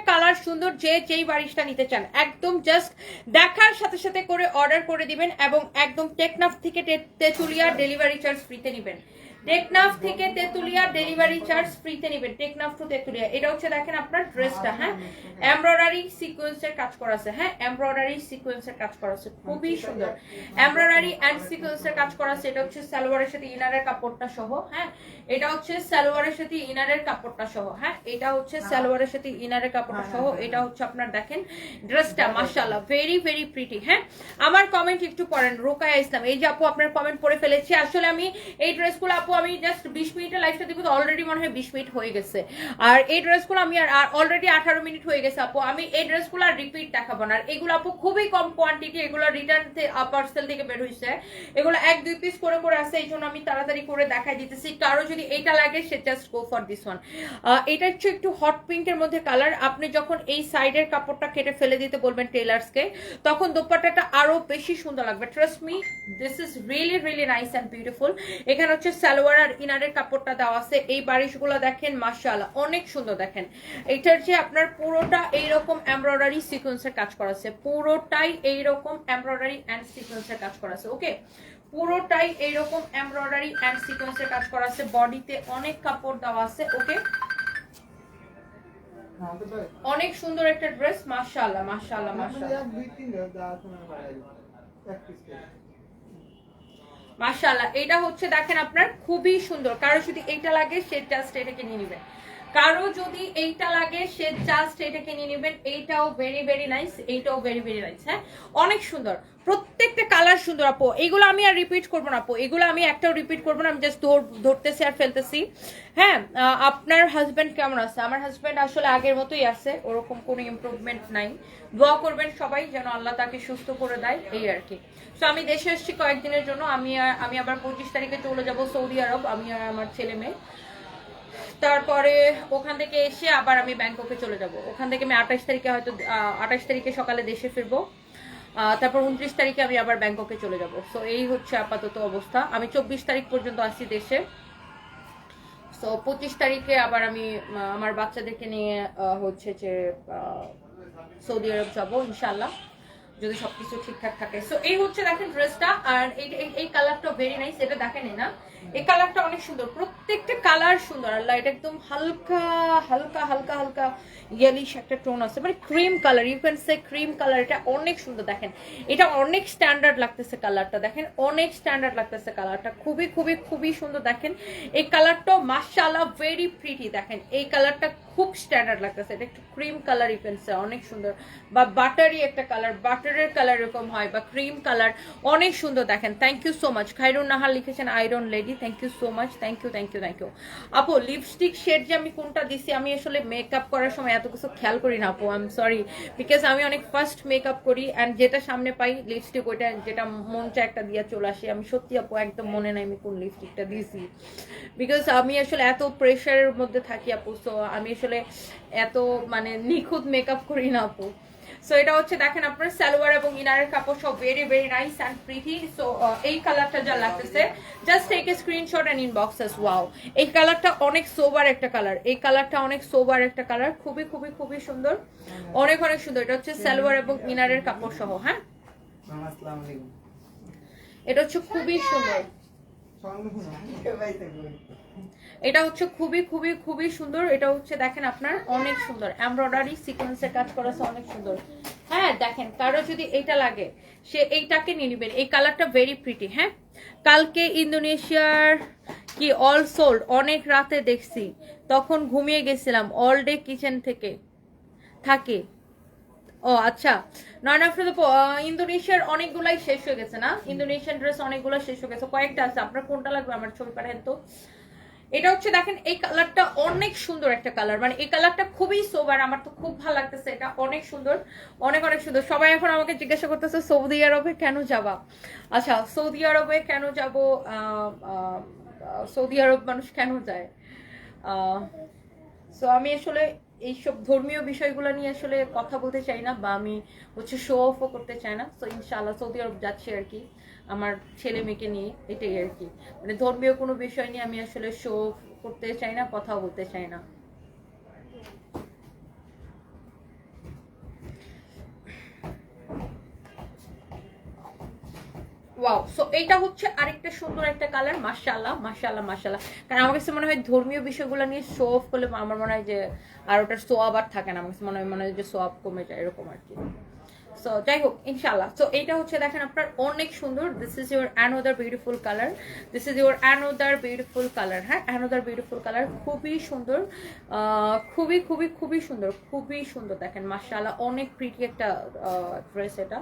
কালার সুন্দর। যে যেই বারিশটা নিতে চান একদম জাস্ট দেখার সাথে সাথে করে অর্ডার করে দিবেন, এবং একদম টেকনাফ থেকে তেতুলিয়া ডেলিভারি চার্জ ফ্রিতে নেবেন। টেকনাফ থেকে তেতুলিয়া ডেলিভারি চার্জ ফ্রিতে নেবেন, টেকনাফ টু তেতুলিয়া। এটা হচ্ছে দেখেন আপনার ড্রেসটা। হ্যাঁ, এমব্রয়ডারি সিকোয়েন্সের কাজ করা আছে। হ্যাঁ, এমব্রয়ডারি সিকোয়েন্সের কাজ করা আছে, খুবই সুন্দর। এমব্রয়ডারি এন্ড সিকোয়েন্সের কাজ করা আছে। এটা হচ্ছে সালোয়ারের সাথে ইনারের কাপড়টা সহ। হ্যাঁ, এটা হচ্ছে সালোয়ারের সাথে ইনারের কাপড়টা সহ। হ্যাঁ, এটা হচ্ছে সালোয়ারের সাথে ইনারের কাপড়টা সহ। এটা হচ্ছে আপনার দেখেন ড্রেসটা, মাশাআল্লাহ ভেরি ভেরি প্রিটি। হ্যাঁ, আমার কমেন্ট একটু পড়েন। রোকায়া ইসলাম, এই যে আপু আপনার কমেন্ট পড়ে ফেলেছি। আসলে আমি এই ড্রেসগুলো আপু আমি জাস্ট 20 মিনিটের লাইফটা দিব, তো অলরেডি মনে হয় 20 মিনিট হয়ে গেছে। আর এই ড্রেসগুলো আমি আর অলরেডি 18 মিনিট হয়ে গেছে আপু। আমি এই ড্রেসগুলো আর রিপিট দেখাবো না। আর এগুলো আপু খুবই কম কোয়ান্টিটি, এগুলো রিটার্ন পার্সেল থেকে বের হয়েছে। এগুলো 1-2 পিস করে করে আছে, এই জন্য আমি তাড়াতাড়ি করে দেখাই দিতেছি। কারো যদি এইটা লাগে সে just go for this one. এটা হচ্ছে একটু হট পিঙ্কের মধ্যে কালার। আপনি যখন এই সাইডের কাপড়টা কেটে ফেলে দিতে বলবেন টেলার্সকে, তখন দোপাট্টাটা আরো বেশি সুন্দর লাগবে। Trust me, this is really really nice and beautiful. এখানে হচ্ছে সালোয়ার আর ইনারের কাপড়টা দেওয়া আছে। এই বারিশগুলো দেখেন মাশাআল্লাহ অনেক সুন্দর। দেখেন এটার যে আপনার পুরোটা এইরকম এমব্রয়ডারি সিকোয়েন্সের কাজ করা আছে, পুরোটাই এইরকম এমব্রয়ডারি এন্ড সিকোয়েন্সের কাজ করা আছে। ওকে, পুরোটাই এইরকম এমব্রয়ডারি এন্ড সিকোয়েন্সের কাজ করা আছে। বডিতে অনেক কাপড় দেওয়া আছে। ওকে, অনেক সুন্দর একটা ড্রেস, মাশাআল্লাহ মাশাআল্লাহ মাশাআল্লাহ মাশাআল্লাহ। এটা হচ্ছে দেখেন আপনার খুবই সুন্দর। কারো যদি এইটা লাগে সে জাস্ট এটাকে নিয়ে নেবেন, কারো যদি এইটা লাগে সে জাস্ট এটাকে নিয়ে নেবেন। এইটাও ভেরি ভেরি নাইস, এইটাও ভেরি ভেরি নাইস। হ্যাঁ, অনেক সুন্দর। প্রত্যেক প্রত্যেকটা কালার সুন্দর আপু, এগুলো আমি আর রিপিট করবো না আপু, এগুলো আমি একটাও রিপিট করবো না, আমি জাস্ট ধরতেছি আর ফেলতেছি। হ্যাঁ, আপনার হাজবেন্ড কেমন আছে? আমার হাজবেন্ড আসলে আগের মতোই আছে, ওরকম কোনো ইমপ্রুভমেন্ট নাই। দোয়া করবেন সবাই যেন আল্লাহ তাকে সুস্থ করে দেয়, এই আর কি। তো আমি দেশে এসেছি কয়েকদিনের জন্য, আমি আবার 25 তারিখে চলে যাব সৌদি আরব, আমি আর আমার ছেলে মেয়ে। তারপরে ওখান থেকে এসে আবার আমি ব্যাংককে চলে যাব। ওখান থেকে আমি 28 তারিখে হয়তো 28 তারিখে সকালে দেশে ফিরবো। তারপর 29 তারিখে আমি আবার ব্যাংককে চলে যাব। সো এই হচ্ছে আপাতত অবস্থা। আমি 24 তারিখ পর্যন্ত আসছি দেশে। সো 25 তারিখে আবার আমি আমার বাচ্চাদেরকে নিয়ে হচ্ছে যে সৌদি আরব যাবো ইনশাল্লাহ, যদি সবকিছু ঠিকঠাক থাকে। সো এই হচ্ছে দেখেন ড্রেসটা, আর এই কালারটা ভেরি নাইস, এটা দেখেন না, এই কালারটা অনেক সুন্দর, প্রত্যেকটা কালার সুন্দর। আল্লাহ, এটা একদম হালকা হালকা হালকা হালকা ইয়েলিশ একটা টোন আছে, মানে cream colour, you can say cream colour. এটা অনেক সুন্দর, দেখেন এটা অনেক স্ট্যান্ডার্ড লাগতেছে কালারটা, দেখেন অনেক স্ট্যান্ডার্ড লাগতেছে কালারটা, খুবই খুবই খুবই সুন্দর। দেখেন এই কালারটা মাশাআল্লাহ ভেরি প্রিটি, দেখেন এই কালারটা খুব স্ট্যান্ডার্ড লাগতেছে, এটা একটু cream colour, you can say অনেক সুন্দর, বা বাটারি একটা কালার, বাটারের কালার এরকম হয়, বা ক্রিম কালার, অনেক সুন্দর। দেখেন thank you so much, Khairun Nahar লিখেছেন iron lady, thank you so much, thank you thank you thank you আপু। লিপস্টিক শেড যে আমি কোনটা দিছি, আমি আসলে মেকআপ করার সময় এত কিছু খেয়াল করি না আপু, আই এম সরি, বিকজ আমি অনেক ফার্স্ট মেকআপ করি, অ্যান্ড যেটা সামনে পাই লিপস্টিক ওইটা, যেটা মন চায় একটা দিয়ে চলে আসি। আমি সত্যি আপু একদম মনে নাই আমি কোন লিপস্টিকটা দিয়েছি, বিকজ আমি আসলে এত প্রেশারের মধ্যে থাকি আপু। সো আমি আসলে এত মানে নিখুঁত মেকআপ করি না আপু। সো এটা হচ্ছে দেখেন আপনার সালোয়ার এবং ইনারের কাপড় সব very very nice and pretty. So এই কালারটা যা লাগতেছে, just take a screenshot and inbox us. Wow, এই কালারটা অনেক সোবার একটা কালার, এই কালারটা অনেক সোবার একটা কালার, খুবই খুবই খুবই সুন্দর, অনেক অনেক সুন্দর। এটা হচ্ছে সালোয়ার এবং ইনারের কাপড় সহ। হ্যাঁ, এটা হচ্ছে খুবই সুন্দর, এটা হচ্ছে খুবই খুবই খুবই সুন্দর। এটা হচ্ছে দেখেন আপনার অনেক সুন্দর এমব্রয়ডারি সিকোয়েন্সের কাজ করা আছে, অনেক সুন্দর। হ্যাঁ দেখেন, কারো যদি এইটা লাগে সে এইটাকে নিয়ে নেবেন, এই কালারটা ভেরি প্রিটি। হ্যাঁ, কালকে ইন্দোনেশিয়ার কি অল সোল্ড, অনেক রাতে দেখছি, তখন ঘুমিয়ে গেছিলাম, অল ডে কিচেন থেকে থাকে। ও আচ্ছা, নয়ন আফরোজ ইন্দোনেশিয়ার অনেকগুলাই শেষ হয়ে গেছে না, ইন্দোনেশিয়ান ড্রেস অনেকগুলো শেষ হয়ে গেছে, কয়েকটা আছে। আপনার কোনটা লাগবে আমার ছবি পাঠান তো। এটা হচ্ছে দেখেন এই কালারটা অনেক সুন্দর একটা কালার, মানে এই কালারটা খুবই সোবার, আমার তো খুব ভালো লাগতেছে, এটা অনেক সুন্দর, অনেক অনেক সুন্দর। সবাই এখন আমাকে জিজ্ঞাসা করতেছে সৌদি আরবে কেন যাবা। আচ্ছা, সৌদি আরবে কেন যাব, সৌদি আরব মানুষ কেন যায়, সো আমি আসলে এইসব ধর্মীয় বিষয়গুলো নিয়ে আসলে কথা বলতে চাই না, বা আমি হচ্ছে শো অফও করতে চাই না। তো ইনশাআল্লাহ সৌদি আরব যাচ্ছি আর কি, আমার ছেলে মেয়েকে নিয়ে, এটাই আর কি। মানে ধর্মীয় কোনো বিষয় নিয়ে আমি আসলে শো অফ করতে চাই না, কথা বলতে চাই না। ওয়াও, সো এইটা হচ্ছে আরেকটা সুন্দর একটা কালার, মাশাআল্লাহ মাশাআল্লাহ মাশাআল্লাহ। কারণ আমার কাছে মনে হয় ধর্মীয় বিষয়গুলো নিয়ে শো অফ করলে আমার মনে হয় যে আর ওটার সোয়াব আর থাকে না, আমার কাছে মনে হয় যে সোয়াব কমে যায়, এরকম আর কি। সো যাই হোক ইনশাআল্লাহ। সো এইটা হচ্ছে দেখেন আপনার অনেক সুন্দর, this is your another beautiful colour, this is your another beautiful colour. হ্যাঁ, অ্যানাদার বিউটিফুল কালার, খুবই সুন্দর, খুবই খুবই খুবই সুন্দর, খুবই সুন্দর। দেখেন মাশাআল্লাহ অনেক প্রিটি একটা ড্রেস, এটা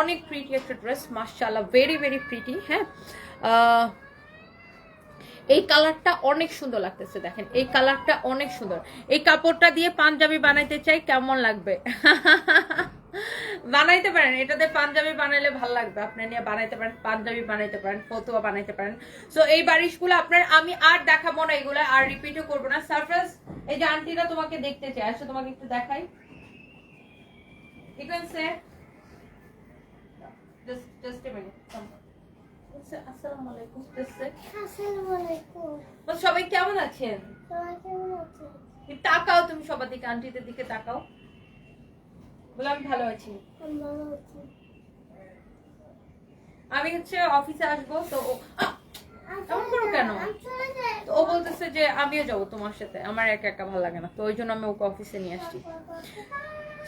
অনেক প্রিটি একটা ড্রেস, মাশাআল্লাহ ভেরি ভেরি প্রিটি। হ্যাঁ, এই কালারটা অনেক সুন্দর লাগতেছে, দেখেন এই কালারটা অনেক সুন্দর। এই কাপড়টা দিয়ে পাঞ্জাবি বানাইতে চাই, কেমন লাগবে? বানাইতে পারেন, এটাতে পাঞ্জাবি বানাইলে ভালো লাগবে, আপনি নিয়ে বানাইতে পারেন, পাঞ্জাবি বানাইতে পারেন, ফতুয়া বানাইতে পারেন। সো এই বারিশগুলো আপনার আমি আর দেখাবো না, এগুলো আর রিপিটও করবো না। সারপ্রাইজ, এই যে আন্টিরা তোমাকে দেখতে চাই, আসো তোমাকে একটু দেখাই। You can say just a minute. আসসালামু আলাইকুম। আসসালামু আলাইকুম। সবাই কেমন আছেন? সবাই কেমন আছেন? তাকাও তুমি সবার দিকে, আন্টিদের দিকে তাকাও, বলে আমি ভালো আছি। আমি ভালো আছি। আমি হচ্ছে অফিসে আসবো, তো এমন করো কেন? তো ও বলতেছে যে আমিও যাবো তোমার সাথে, আমার একা একা ভালো লাগে না, তো ওই জন্য আমি ওকে অফিসে নিয়ে আসছি।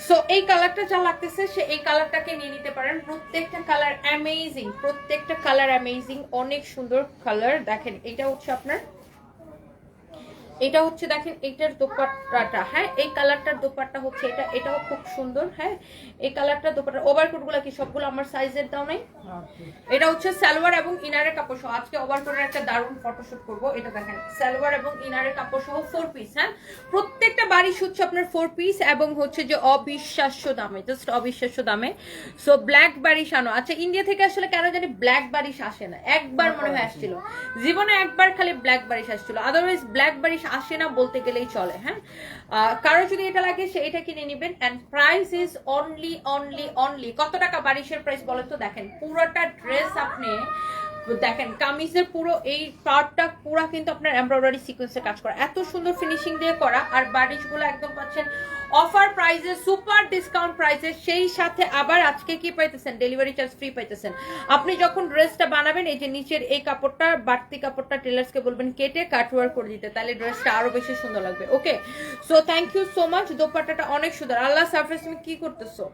সো এই কালারটা যা লাগতেছে সে এই কালারটাকে নিয়ে নিতে পারেন, প্রত্যেকটা কালার অ্যামেজিং, প্রত্যেকটা কালার অ্যামেজিং, অনেক সুন্দর কালার। দেখেন এটা হচ্ছে আপনার এটা হচ্ছে দেখেন এইটার দোপাট্টাটা, হ্যাঁ এই কালারটার দোপাট্টা হচ্ছে এটা, এটাও খুব সুন্দর। হ্যাঁ এই কালারটার দোপাট্টা, ওভারকোট গুলা কি সবগুলো আমার সাইজের দাও নাই? এটা হচ্ছে সালোয়ার এবং ইনারের কাপড় সহ। আজকে ওভারকোটের একটা দারুণ ফটোশুট করব। এটা দেখেন সালোয়ার এবং ইনারের কাপড় সহ 4 পিস। হ্যাঁ প্রত্যেকটা বাড়ি হচ্ছে আপনার 4 পিস এবং হচ্ছে যে অবিশ্বাস্য দামে, জাস্ট অবিশ্বাস্য দামে। সো ব্ল্যাক বারিশ আনো। আচ্ছা ইন্ডিয়া থেকে আসলে কেন জানি ব্ল্যাক বারিশ আসে না, একবার মনে হয় আসছিল জীবনে, একবার খালি ব্ল্যাক বারিশ আসছিল, আদারওয়াইজ ব্ল্যাক বারিশ আসে না বলতে গেলেই চলে। হ্যাঁ কারো যদি এটা লাগে সে এটা কিনে নেবেন। এন্ড প্রাইস ইজ অনলি কত টাকা বারিশের প্রাইস বলেন তো? দেখেন পুরোটা ড্রেস আপনি দেখেন, কামিজের পুরো এই পার্টটা পুরো কিন্তু আপনার এমব্রয়ডারি সিকোয়েন্সে কাজ করা, এত সুন্দর ফিনিশিং দিয়ে করা। আর বারিশগুলো একদম পাচ্ছেন অফার প্রাইসে, সুপার ডিসকাউন্ট প্রাইসে। সেই সাথে আবার আজকে কি পাইতেছেন? ডেলিভারি চার্জ ফ্রি পাইতেছেন। আপনি যখন ড্রেসটা বানাবেন এই যে নিচের এই কাপড়টা, বাড়তি কাপড়টা টেলার্সকে বলবেন কেটে কাটওয়ার্ক করে দিতে, তাহলে ড্রেসটা আরো বেশি সুন্দর লাগবে। Okay so thank you so much. দোপাট্টাটা অনেক সুন্দর। আল্লাহ সারফেস, তুমি কি করতেছো?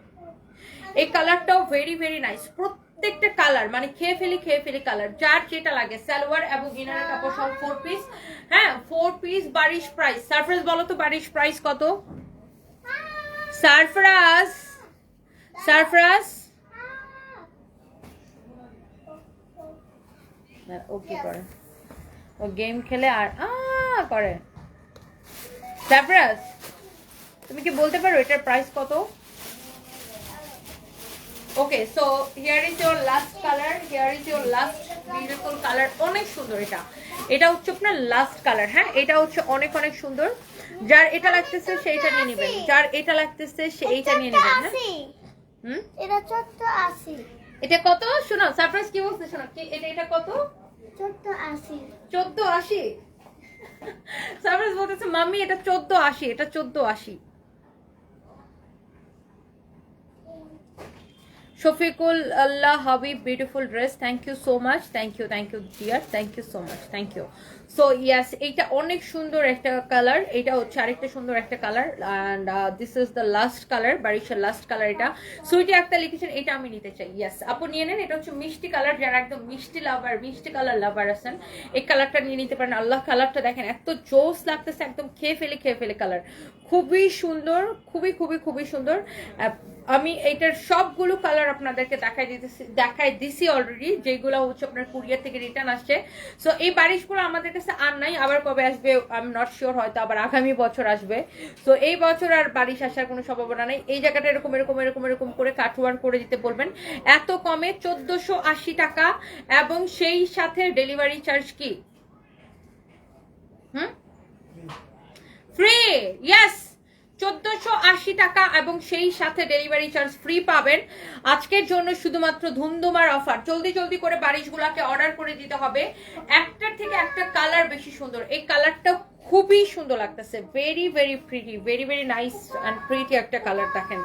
এই কালারটাও ভেরি ভেরি নাইস। প্রত্যেকটা কালার মানে খেয়ে ফেলি কালার, যার যেটা লাগে। সালোয়ার এবং ইনারের কাপড় সব 4 পিস। হ্যাঁ 4 পিস বারিশ প্রাইস। সারফরাজ বলো তো বারিশ প্রাইস কত? সারফরাজ ও কি করে? ও গেম খেলে আর করে। সারফরাজ তুমি কি বলতে পারো এটার প্রাইস কত? ওকে so here is your last colour, here is your last beautiful colour. অনেক সুন্দর এটা, এটা হচ্ছে আপনার লাস্ট কালার। হ্যাঁ এটা হচ্ছে অনেক অনেক সুন্দর। যার এটা লাগতেছে সেইটা নিয়ে নেবেন, যার এটা লাগতেছে সে এইটা নিয়ে নেবেন। হ্যাঁ এটা 1480। এটা কত? শোনো সারপ্রাইজ কি বলছে, শোনো কি এটা কত? 1480। 1480। সারপ্রাইজ বলতেছে মাম্মি এটা 1480, এটা 1480। Shafiqul Allah Habib, beautiful dress. Thank you so much. Thank you dear. Thank you so much. Thank you. So yes, এটা অনেক সুন্দর একটা কালার, এটা হচ্ছে আরেকটা সুন্দর একটা colour. And this is the last colour, বারিশের লাস্ট কালার এটা। সুইটি একটা লিখেছেন এটা আমি নিতে চাই। ইয়েস আপু নিয়ে নেন। এটা হচ্ছে মিষ্টি কালার, যারা একদম মিষ্টি লাভার, মিষ্টি কালার লাভার আছেন এই কালারটা নিয়ে নিতে পারেন। আল্লাহ কালারটা দেখেন এত জোস লাগতেছে, একদম খেয়ে ফেলে কালার। খুবই সুন্দর, খুবই সুন্দর। আমি এইটার সবগুলো কালার আপনাদেরকে দেখাই দিছি অলরেডি, যেগুলো হচ্ছে আপনার কুরিয়ার থেকে রিটার্ন আসছে। সো এই বারিশগুলো আমাদের কাছে আর নাই, আবার কবে আসবে আই এম নট শিওর, হয়তো আবার আগামী বছর আসবে। সো এই বছর আর বারিশ আসার কোনো সম্ভাবনা নেই। এই জায়গাটা এরকম করে কাটওয়ার করে দিতে বলবেন। এত কমে 1480 টাকা এবং সেই সাথে ডেলিভারি চার্জ কি ফ্রি? ইয়েস 1480 টাকা এবং সেই সাথে ডেলিভারি চার্জ ফ্রি পাবেন। আজকের জন্য শুধুমাত্র ধুমধুমার অফার। জলদি করে বারিশগুলোকে অর্ডার করে দিতে হবে। একটার থেকে একটা কালার বেশি সুন্দর। এই কালারটা খুবই সুন্দর লাগতেছে, very pretty, very nice and pretty একটা কালার। দেখেন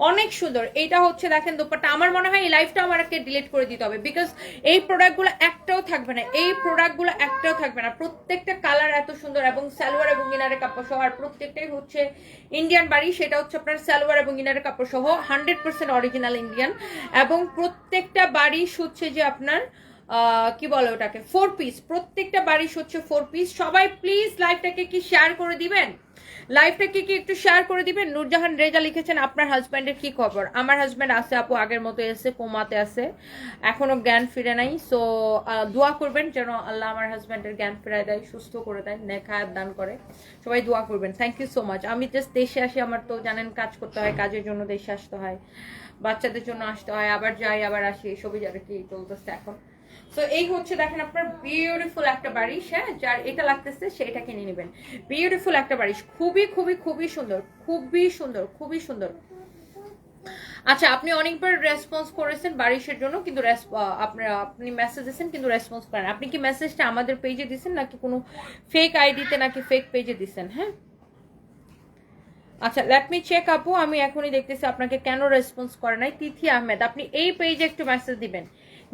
অনেক সুন্দর। এইটা হচ্ছে দেখেন দোপাট্টা। আমার মনে হয় এই লাইফটা আমাকে ডিলিট করে দিতে হবে, বিকজ এই প্রোডাক্টগুলো একটাও থাকবে না, প্রত্যেকটা কালার এত সুন্দর। এবং সালোয়ার এবং ইনারের কাপড় সহ, আর প্রত্যেকটাই হচ্ছে ইন্ডিয়ান বাড়ি। সেটা হচ্ছে আপনার সালোয়ার এবং ইনারের কাপড় সহ 100% অরিজিনাল ইন্ডিয়ান। এবং প্রত্যেকটা বাড়িশ হচ্ছে যে আপনার কি বলে ওটাকে 4 পিস। প্রত্যেকটা বাড়িশ হচ্ছে 4 পিস। সবাই প্লিজ লাইভটাকে কি শেয়ার করে দিবেন? লাইভটাকে কি একটু শেয়ার করে দিবেন? নূরজাহান রেজা লিখেছেন আপনার হাজব্যান্ডের কি খবর? আমার হাজব্যান্ড আছে আপু, আগের মতো এসে কোমাতে আছে, এখনো জ্ঞান ফিরে নাই। সো দোয়া করবেন যেন আল্লাহ আমার হাজব্যান্ডের জ্ঞান ফিরায় দেয়, সুস্থ করে দেয়, নেক হায়াত দান করে। সবাই দোয়া করবেন। Thank you so much. আমি জাস্ট দেশে আসি, আমার তো জানেন কাজ করতে হয়, কাজের জন্য দেশে আসতে হয়, বাচ্চাদের জন্য আসতে হয়, আবার যাই আবার আসি, এসবই যারা কি চলতেছে এখন। সো এই হচ্ছে দেখেন আপনার বিউটিফুল একটা বারিশ। হ্যাঁ যার এটা লাগতেছে সেটা কিনে নেবেন। বিউটিফুল একটা বারিশ, খুবই সুন্দর। আচ্ছা আপনি অনেকবার রেসপন্স করেছেন বারিশের জন্য, কিন্তু আপনি মেসেজ দিয়েছেন কিন্তু রেসপন্স করেন। আপনি কি মেসেজটা আমাদের পেজে দিয়েছেন নাকি কোনো ফেক আইডিতে নাকি ফেক পেজে দিয়েছেন? হ্যাঁ আচ্ছা লেট মি চেক আপু, আমি এখনই দেখতেছি আপনাকে কেন রেসপন্স করে নাই। তিথি আহমেদ, আপনি এই পেজে একটু মেসেজ দিবেন,